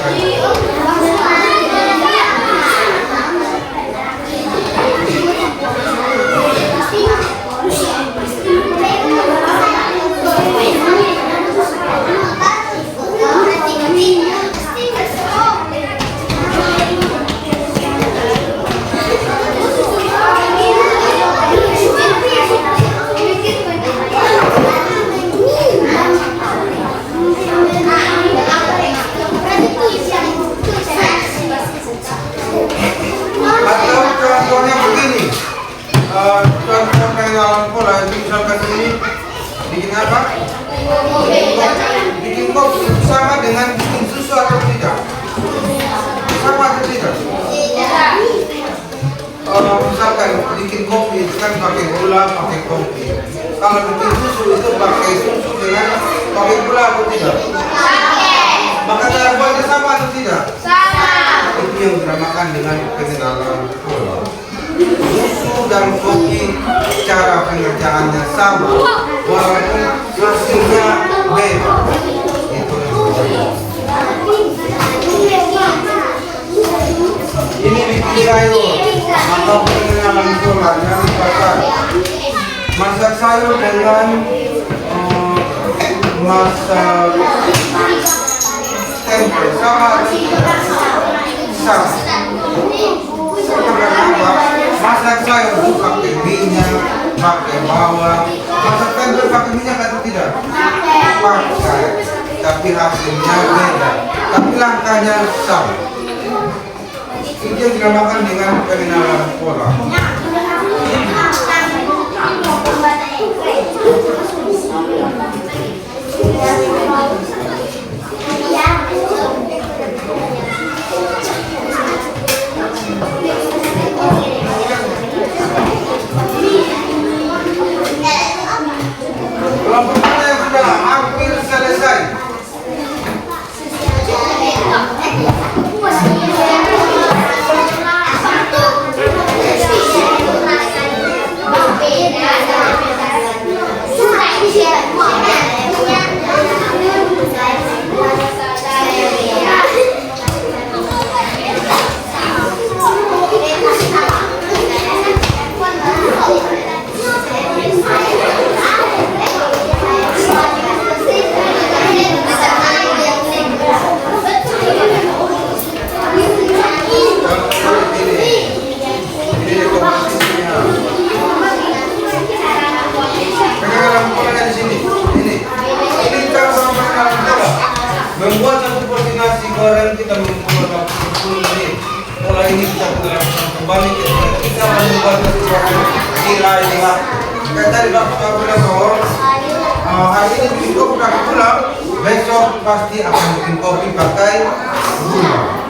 Bikin apa? Bikin kopi sama dengan bikin susu atau tidak? Sama atau tidak? Misalkan bikin kopi itu kan pakai gula, pakai kopi. Kalau bikin susu itu pakai susu dengan pakai gula atau tidak? Maka cara buatnya sama atau tidak? Sama. Itu yang dinamakan dengan pengenalan pola. Susu dan kopi cara pengerjaannya sama, walaupun hasilnya beda. Itu ini bikin sayur atau pengenalan pola. Jangan lupakan masak sayur dengan masak tempe sama atau tidak? Sama. Masak sayur itu pakai minyak, pakai bawang. Masak tempe pakai minyak atau tidak? Pakai. Tapi hasilnya beda. Tapi langkahnya sama. Itu yang dinamakan dengan pengenalan pola. Kelompoknya sudah hampir selesai. Membuat satu porsi nasi goreng kita membutuhkan 10 menit. Mulai ini kita lakukan kembali kita membuat nasi goreng gila ini lah. Kayak tadi Bapak bilang bahwa hari ini bikin kopi pakai gula, besok pasti akan bikin kopi pakai gula.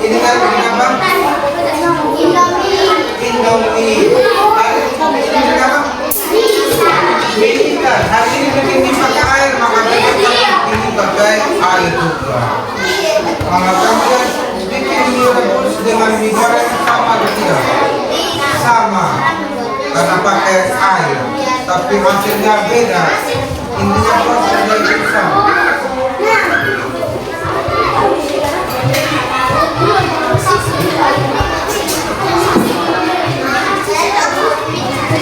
Ini kan apa? Indomie. Hari ini bikin pakai air, maka ini pakai air juga. Kemudian bikin mie rebus dengan mie goreng sama atau tidak? Sama, karena pakai air, tapi hasilnya beda. Intinya prosesnya itu sama.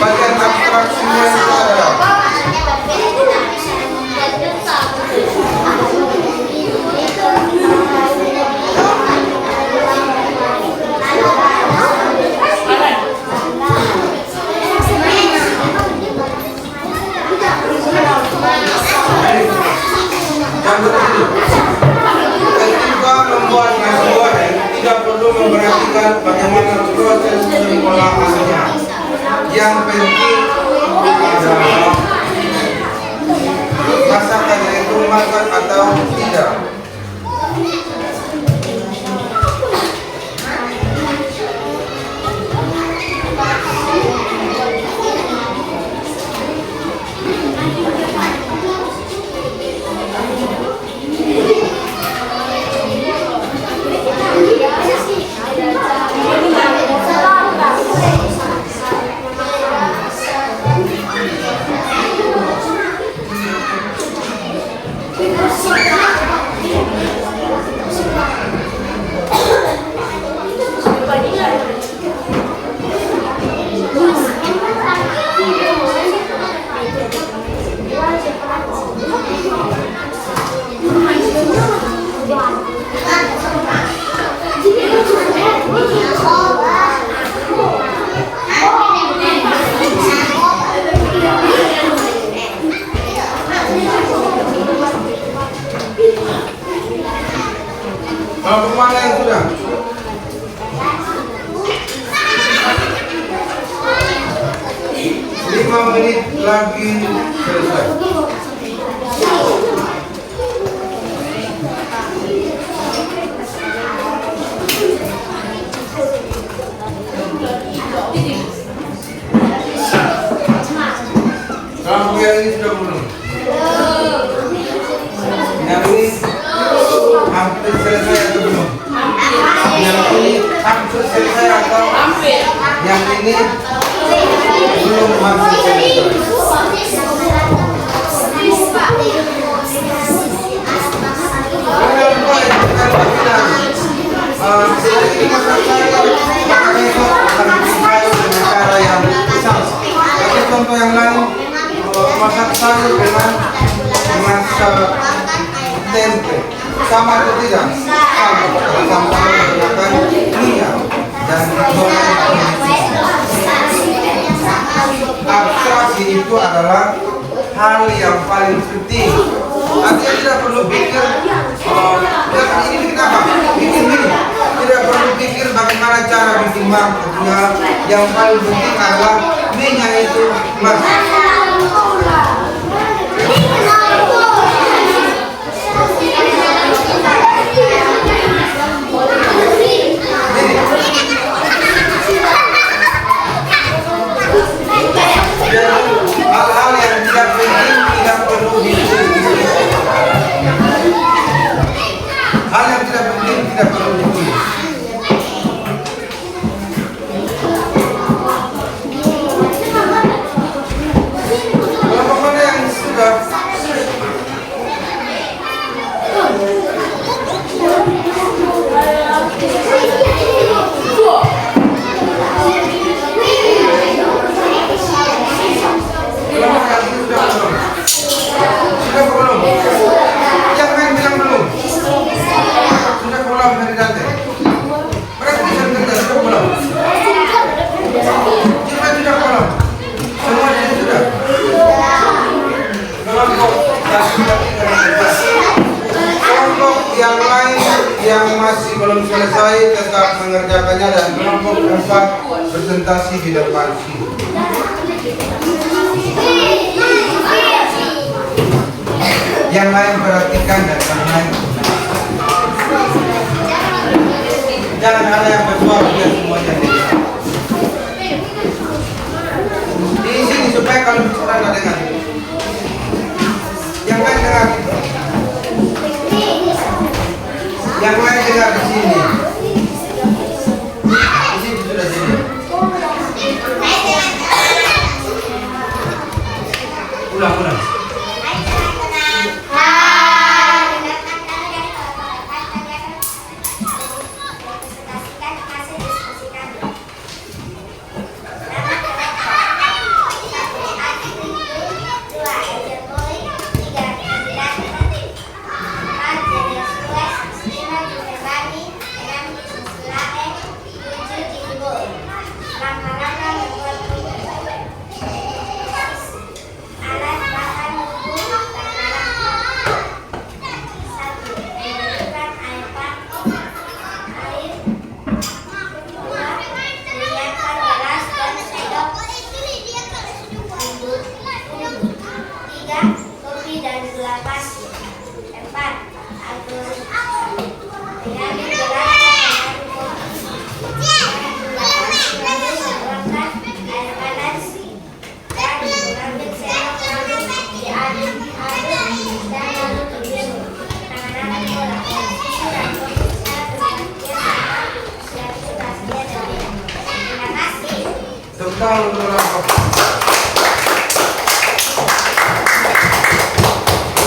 Bagian abstraksinya itu adalah ketika membuat nasi goreng tidak perlu memperhatikan bagaimana proses pengolahannya. Yang penting adalah masakannya itu matang atau tidak. Kelompok mana yang sudah? Lima menit lagi selesai. Kelompok yang ini sudah belum? Yang ini hampir selesai atau belum? Yang ini hampir selesai atau yang ini belum hampir selesai? Ini masak sayur, besok akan bikin sayur dengan cara yang sama. Tapi contoh yang lain, masak sayur dengan masak tempe, sama atau tidak? Sama. Kalau sama-sama menggunakan minyak dan goreng. Abstraksi itu adalah hal yang paling penting. Artinya tidak perlu pikir, ini kenapa? Bikin ini. Tidak perlu pikir bagaimana cara bikin mangkoknya. Yang paling penting adalah minyak itu masak. Hal-hal yang tidak penting tidak perlu ditulis. Hal yang tidak penting tidak perlu ditulis. Kelompok mana yang sudah? Sudah belum? Yang lain bilang belum? Sudah pulang dari Dante? Berarti sudah pulang? Kita sudah pulang? Semua ini sudah? Kelompok yang lain yang masih belum selesai tetap mengerjakannya dan kelompok 4 presentasi di depan sini. Yang lain perhatikan dan yang lain jangan ada yang bersuara biar semuanya dengar. Di sini supaya kalau bicara nggak dengar. Yang lain dengar. Yang lain dengar di sini. Di sini sudah jadi. Ulang.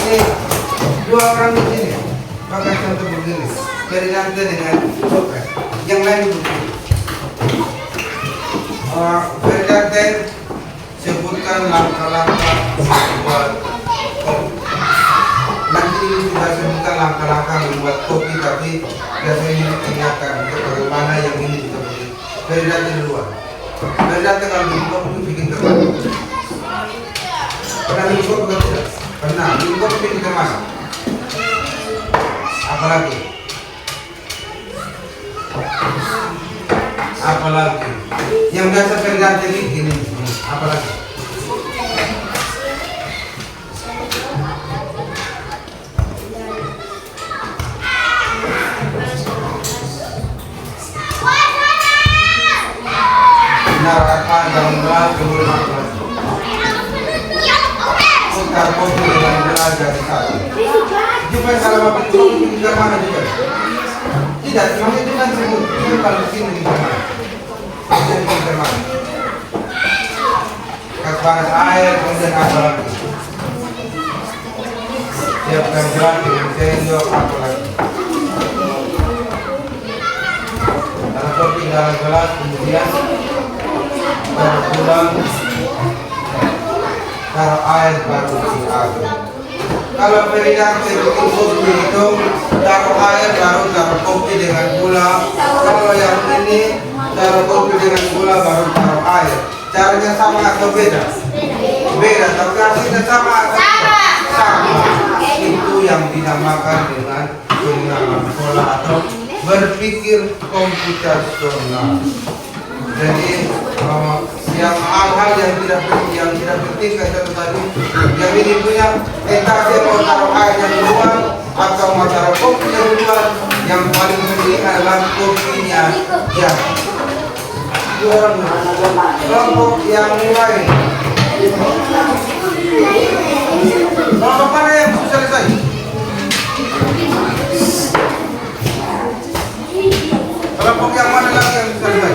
Ini dua orang di sini pakai contoh begini, dari Dante dengan Socrates. Yang lain begini. Dari Dante sebutkan langkah-langkah membuat kopi. Nanti sudah sebutkan langkah-langkah membuat kopi, tapi biasanya ini ditanyakan untuk bagaimana yang ini kita beli. Dari Dante duluan. Dari Dante kalau bikin kopi bikin tempat. Pernah bikin kopi atau tidak? Pernah. Bikin kopi bikin masak. Apalagi lagi. Yang biasa pengganti ini apa lagi? Apa dalam gelas kemudian apa? Putar kopi dengan gelas dari satu. Juga kalau mau pindah mana juga? Tidak, cuma itu kan sebut. Itu kalau sini di mana? Jadi pindah mana? Kas panas air kemudian apa lagi? Siapkan gelas dengan sendok apa lagi? Taruh kopi dalam gelas kemudian baru pulang, taruh air baru diaduk. Kalau peridang bikin kopi itu taruh air baru taruh kopi dengan gula. Kalau yang ini taruh kopi dengan gula baru taruh air. Caranya sama atau beda? Beda, tapi hasilnya sama atau sama. Itu yang dinamakan dengan pengalaman pola atau berpikir komputasional. Jadi yang hal-hal yang tidak penting kayak tadi, yang ini punya entah dia mau taruh air yang duluan atau mau taruh kopi yang duluan, yang paling penting adalah kopinya ya. Kelompok yang lain, kelompok mana yang sudah selesai? Kelompok yang mana lagi yang sudah selesai?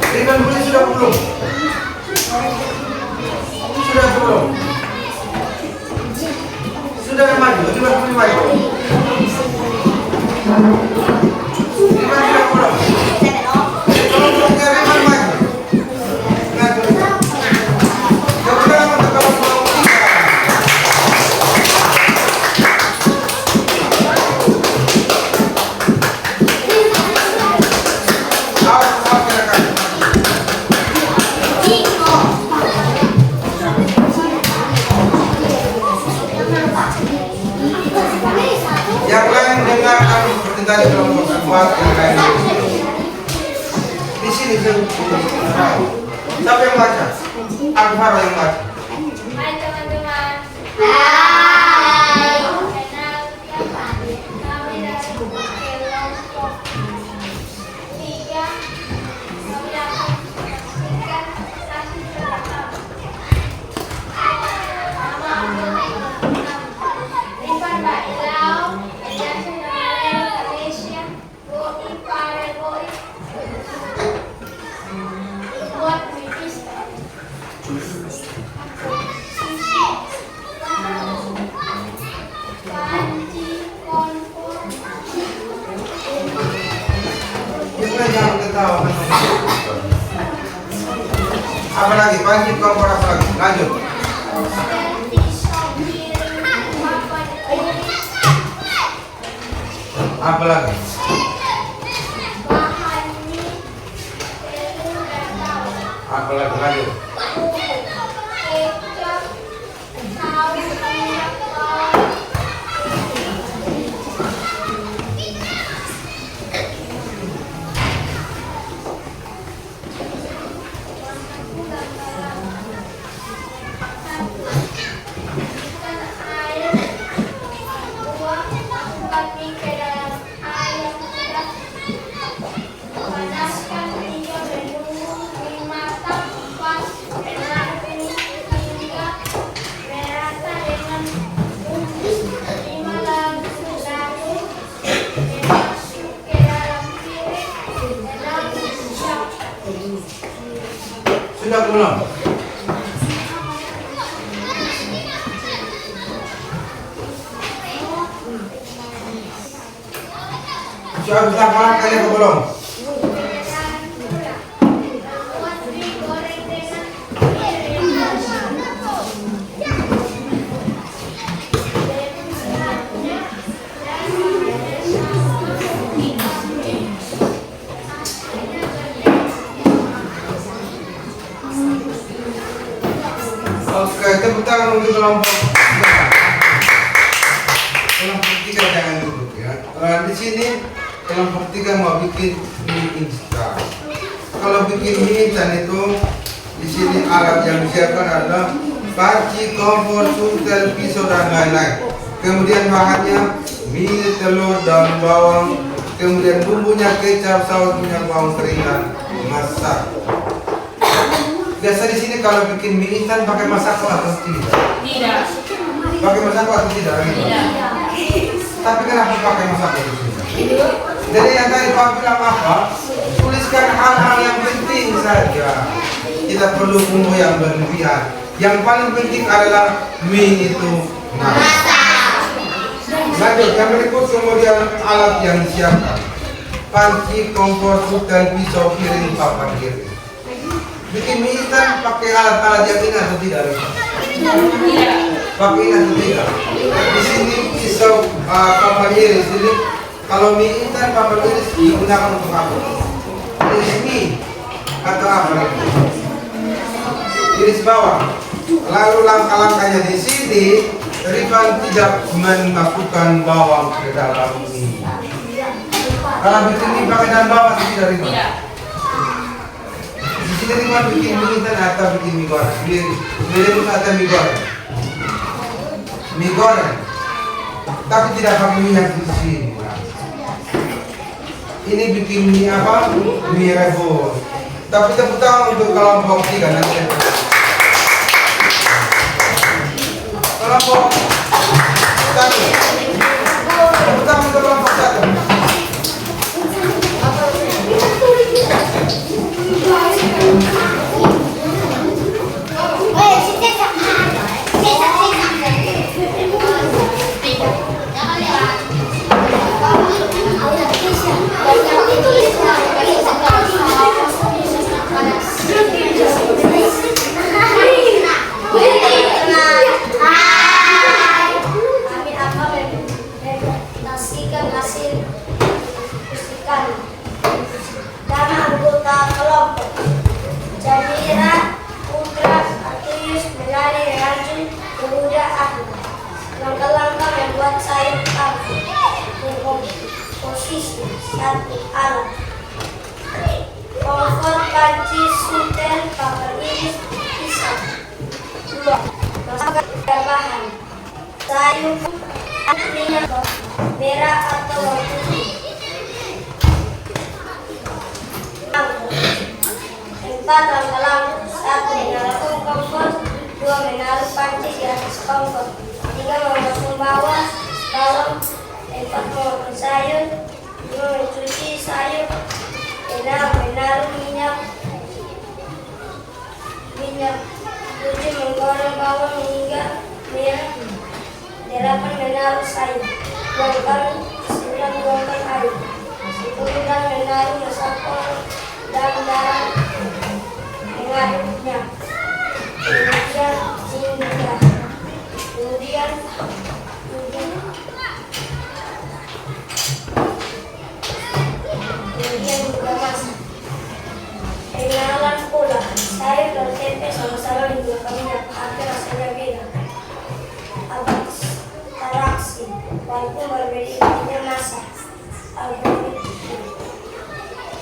Riban beli sudah belum? Sudah belum? Sudah maju, riban beli maju. Riban sudah belum? Kelompoknya riban maju. Maju. Kemudian untuk kelompok tiga. Yang lain dengarkan seperti tadi kelompok keempat yang lain. Di sini siapa yang baca? Akbar yang baca. Hai teman-teman. Hai. Kami dari kelompok 3. Kami akan menyaksikan hasil pertama. Riban Bailau, Eliasa Malaysia, Goi Pare Goi, buat pipis. Panci konfor. Kita jangan ketawa. Apa lagi? Panci kompor apa lagi? Lanjut. Seperti sopir papan iris. Apa lagi? Bahan mie, telur dan tahu. Apa lagi? Lanjut. Kecap, saus minyak bawang. Ikan air, buah, buat mie ke dalam air yang sudah panaskan hingga menunggu mie matang pas warna kuning hingga merata dengan bumbu. Terima lalu masuk ke dalam piring dan siap. Sudah belum? Sudah bisa makan kalian atau belum? Buat mie goreng dengan Oke, tepuk tangan untuk kelompok. di sini kelompok 3 mau bikin mie instan. Kalau bikin mie instan itu di sini alat yang disiapkan adalah panci, kompor, suntel, pisau dan lain-lain. Kemudian bahannya mie, telur, daun bawang, kemudian bumbunya kecap, saus, minyak bawang kering dan masak. Biasa di sini kalau bikin mie instan pakai masako atau tidak? Tidak. Pakai masako atau tidak? Tidak. Tapi kenapa pakai masako di sini? Jadi yang tadi Pak bilang apa? Tuliskan hal-hal yang penting saja. Tidak perlu bumbu yang berlebihan. Yang paling penting adalah mie itu masak. Lanjut, yang berikut kemudian alat yang disiapkan. Panci, kompor, suntel, pisau, piring, papan piring. Bikin mie instan pakai alat-alat yang ini atau tidak? Tidak. Pakai ini atau tidak? Di sini pisau, papan iris. Jadi kalau mie instan papan iris digunakan untuk apa? Iris mie atau apa? Iris bawang. Lalu langkah-langkahnya di sini, Rifan tidak memasukkan bawang ke dalam mie. Kalau bikin mie pakai daun bawang tidak Rifan? Tidak. Di sini Rifan bikin mie instan atau bikin mie goreng? Beda atau mie goreng? Mie goreng. Tapi tidak pakai minyak di sini. Ini bikin mie apa? Mie rebus. Tapi tepuk tangan untuk kelompok 3 nanti. Kelompok 1. Tepuk tangan untuk kelompok 1. Kami akan menasihkan hasil ikan dan anggota kelompok. Jamira, Putra, Atius, Melani, Rajin, Pemuda, Aku. Langkah-langkah membuat sayur aku posisi 1 alat. Kompor, panci, suntel, papan iris, pisau. 2. Masukkan bahan sayur, minyak merah atau bawang putih. 4. Langkah-langkah. 1. Menaruh kompor. 2. Menaruh panci di atas kompor. 3. Memasukkan bawang. 4. Memotong sayur. 5. Mencuci sayur. 6. Menaruh minyak. 7. Menggoreng bawang hingga merah. 8. Menaruh sayur. 9. Tuangkan air. 10. Menaruh masako dan garam. Mengaduknya. Kemudian juga masak. Pengenalan pula, sayur dan tempe sama-sama digunakan minyak, tapi rasanya beda. Interaksi, walaupun berbeda intinya masak.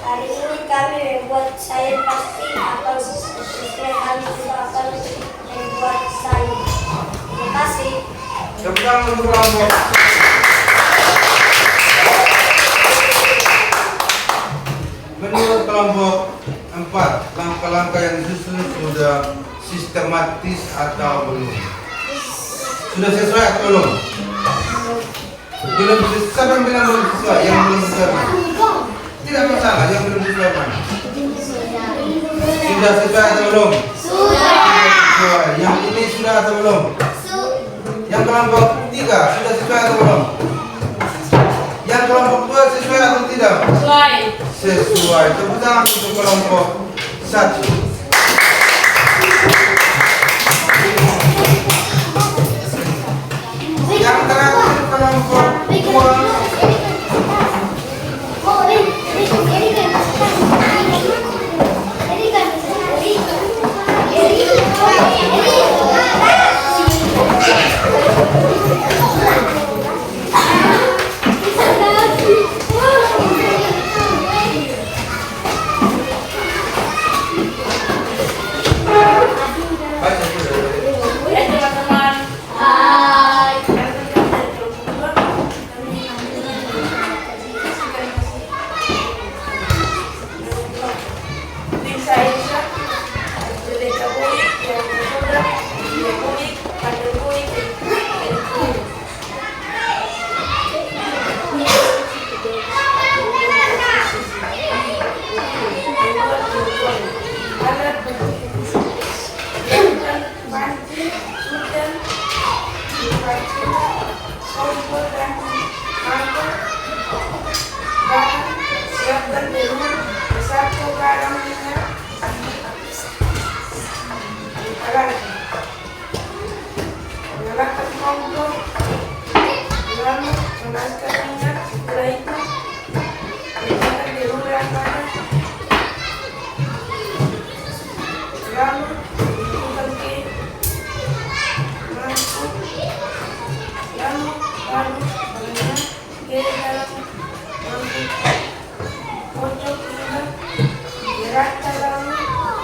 Hari ini kami membuat sayur, pasti akan sesuai kami juga akan membuat sayur. Terima kasih. Tepuk tangan untuk kelompok. Menurut kelompok 4, langkah-langkah yang disusun sudah sistematis atau belum? Sudah sesuai atau belum? Belum sesuai. Siapa yang bilang belum sesuai? Yang belum sesuai mana? Tidak masalah, yang belum sesuai mana? Sudah sesuai atau belum? Sudah sesuai. Yang ini sudah atau belum? Yang kelompok 3 sudah sesuai atau belum? Yang kelompok 2 sesuai atau tidak? Sesuai. Sesuai. Tepuk tangan untuk kelompok 1. Yang terakhir kelompok 2.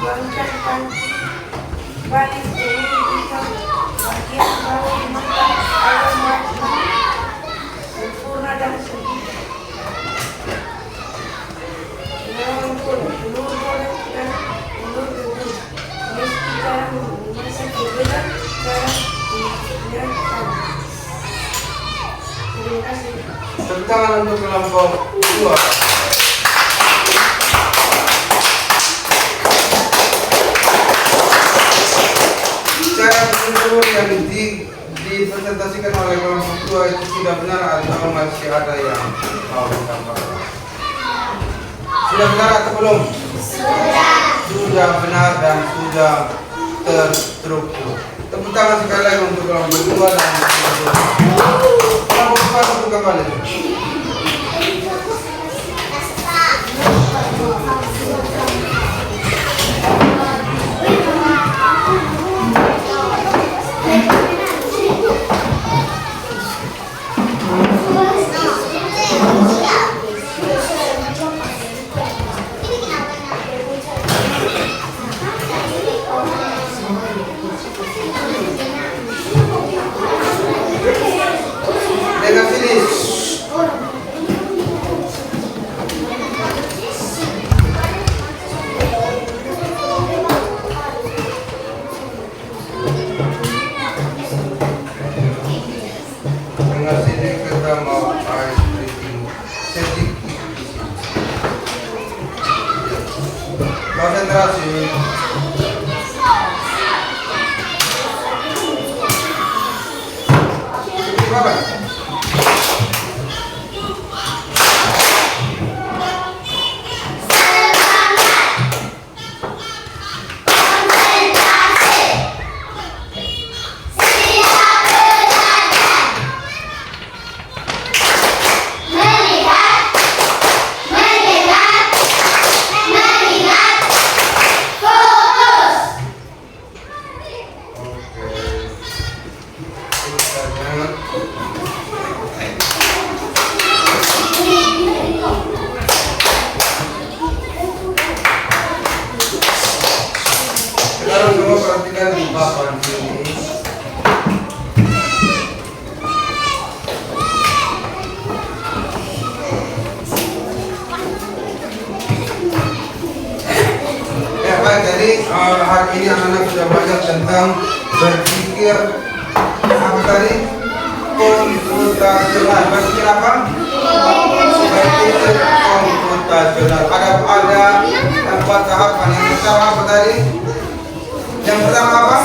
perjuangkan balik pendidikan bagian bawah mata alamat sempurna dan sedih. Melawan boleh, ulur boleh dan ulur betul. Meski cara memasak berbeda, cara yang sama. Terima kasih. Tepuk tangan untuk kelompok 2. Cara bersyukur yang dipresentasikan oleh kelompok 2 itu sudah benar atau masih ada yang mau ditambahkan? Sudah benar atau belum? Sudah benar dan sudah terstruktur. Tepuk tangan sekali lagi untuk kelompok 2 dan kelompok 2 untuk kembali. Dengan finish. Dengan sini kita mau ice breaking sedikit. Konsentrasi. Berapa? Sekarang semua perhatikan di papan ini. Ya baik, jadi hari ini anak-anak sudah belajar tentang berpikir apa tadi? Komputasional. Berpikir apa? Berpikir komputasional. Ada 4 tahapan. Yang pertama apa tadi? Yang pertama apa?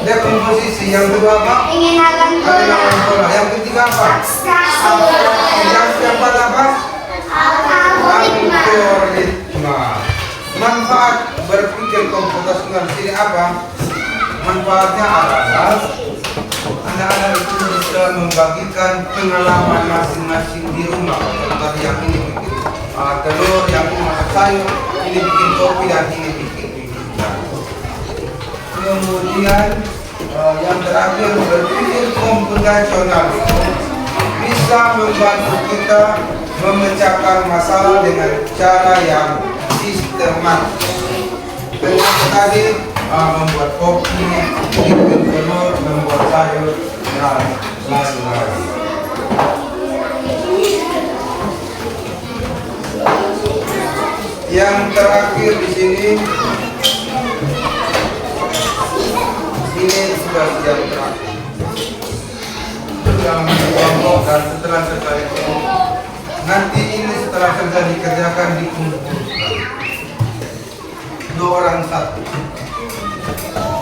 Dekomposisi. Yang kedua apa? Pengenalan pola. Yang ketiga apa? Yang keempat apa? Algoritma. Manfaat berpikir komputasional di sini apa? Manfaatnya adalah anak-anak itu bisa membagikan pengalaman masing-masing di rumah. Contoh yang ini bikin telur, yang ini masak sayur, ini bikin kopi dan ini bikin pizza. Kemudian yang terakhir berpikir komputasional itu bisa membantu kita memecahkan masalah dengan cara yang sistematis. Ternyata tadi membuat kopi, bikin telur, membuat sayur dan lain-lain. Yang terakhir di sini sudah siap terakhir. Sudah kelompok dan setelah selesai itu nanti ini setelah selesai dikerjakan dikumpulkan 2 orang 1.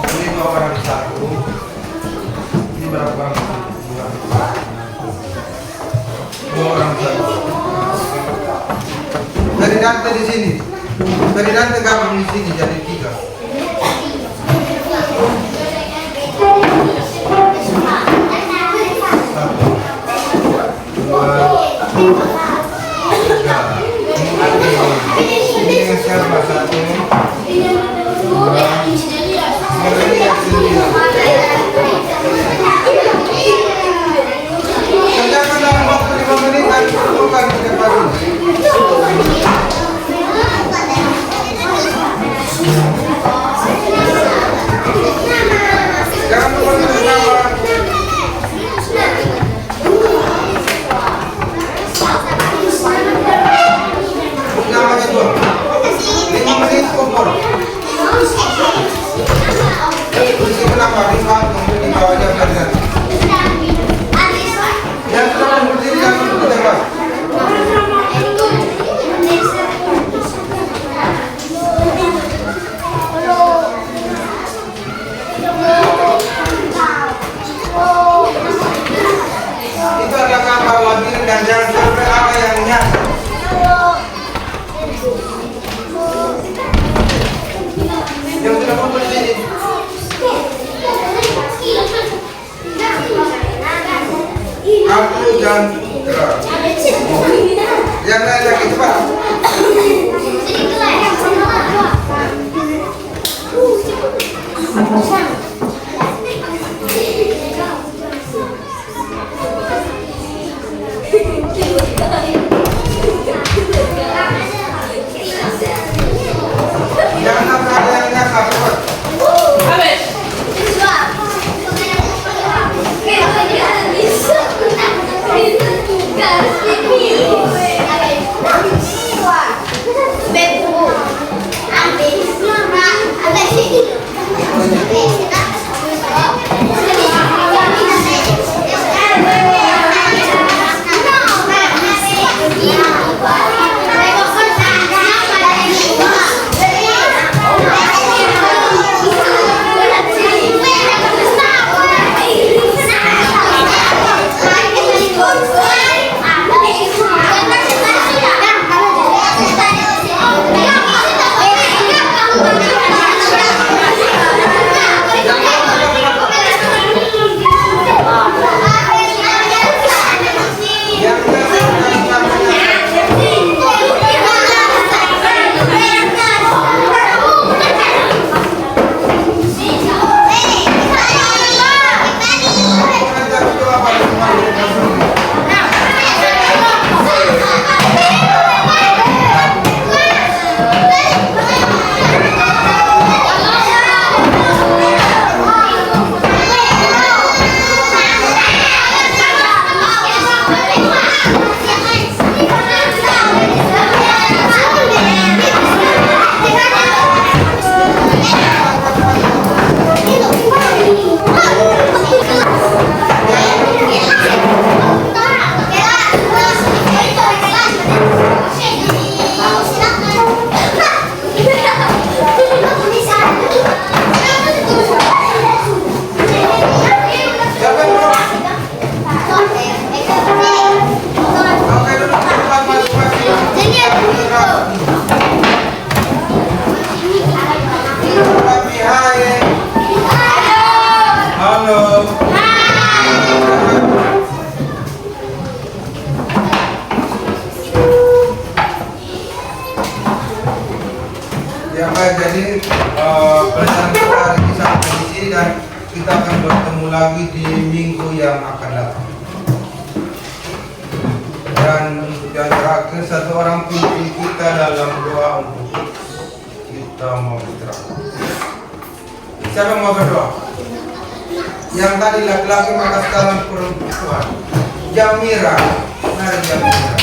Ini 2 orang 1. Ini berapa orang? 2 orang 1. Dari Dante di sini. Dari Dante gabung di sini jadi 3. Ini yang siapa? 1, 2, 3. Kerjakan dalam waktu 5 menit dan kumpulkan di depan ini. pelajaran kita hari ini sampai di sini dan kita akan bertemu lagi di minggu yang akan datang. Dan untuk yang terakhir, satu orang pimpin kita dalam doa untuk kita mau berdoa. Siapa mau berdoa? Yang tadi laki-laki maka sekarang perempuan. Jamira, mari Jamira.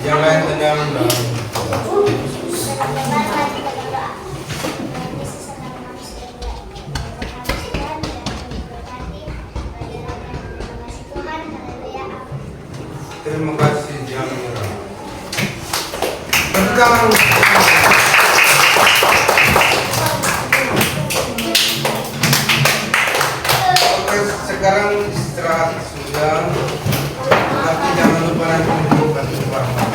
Yang lain tenang. Terima kasih Jamira. Tepuk tangan. Oke, sekarang istirahat sudah. Tapi jangan lupa nanti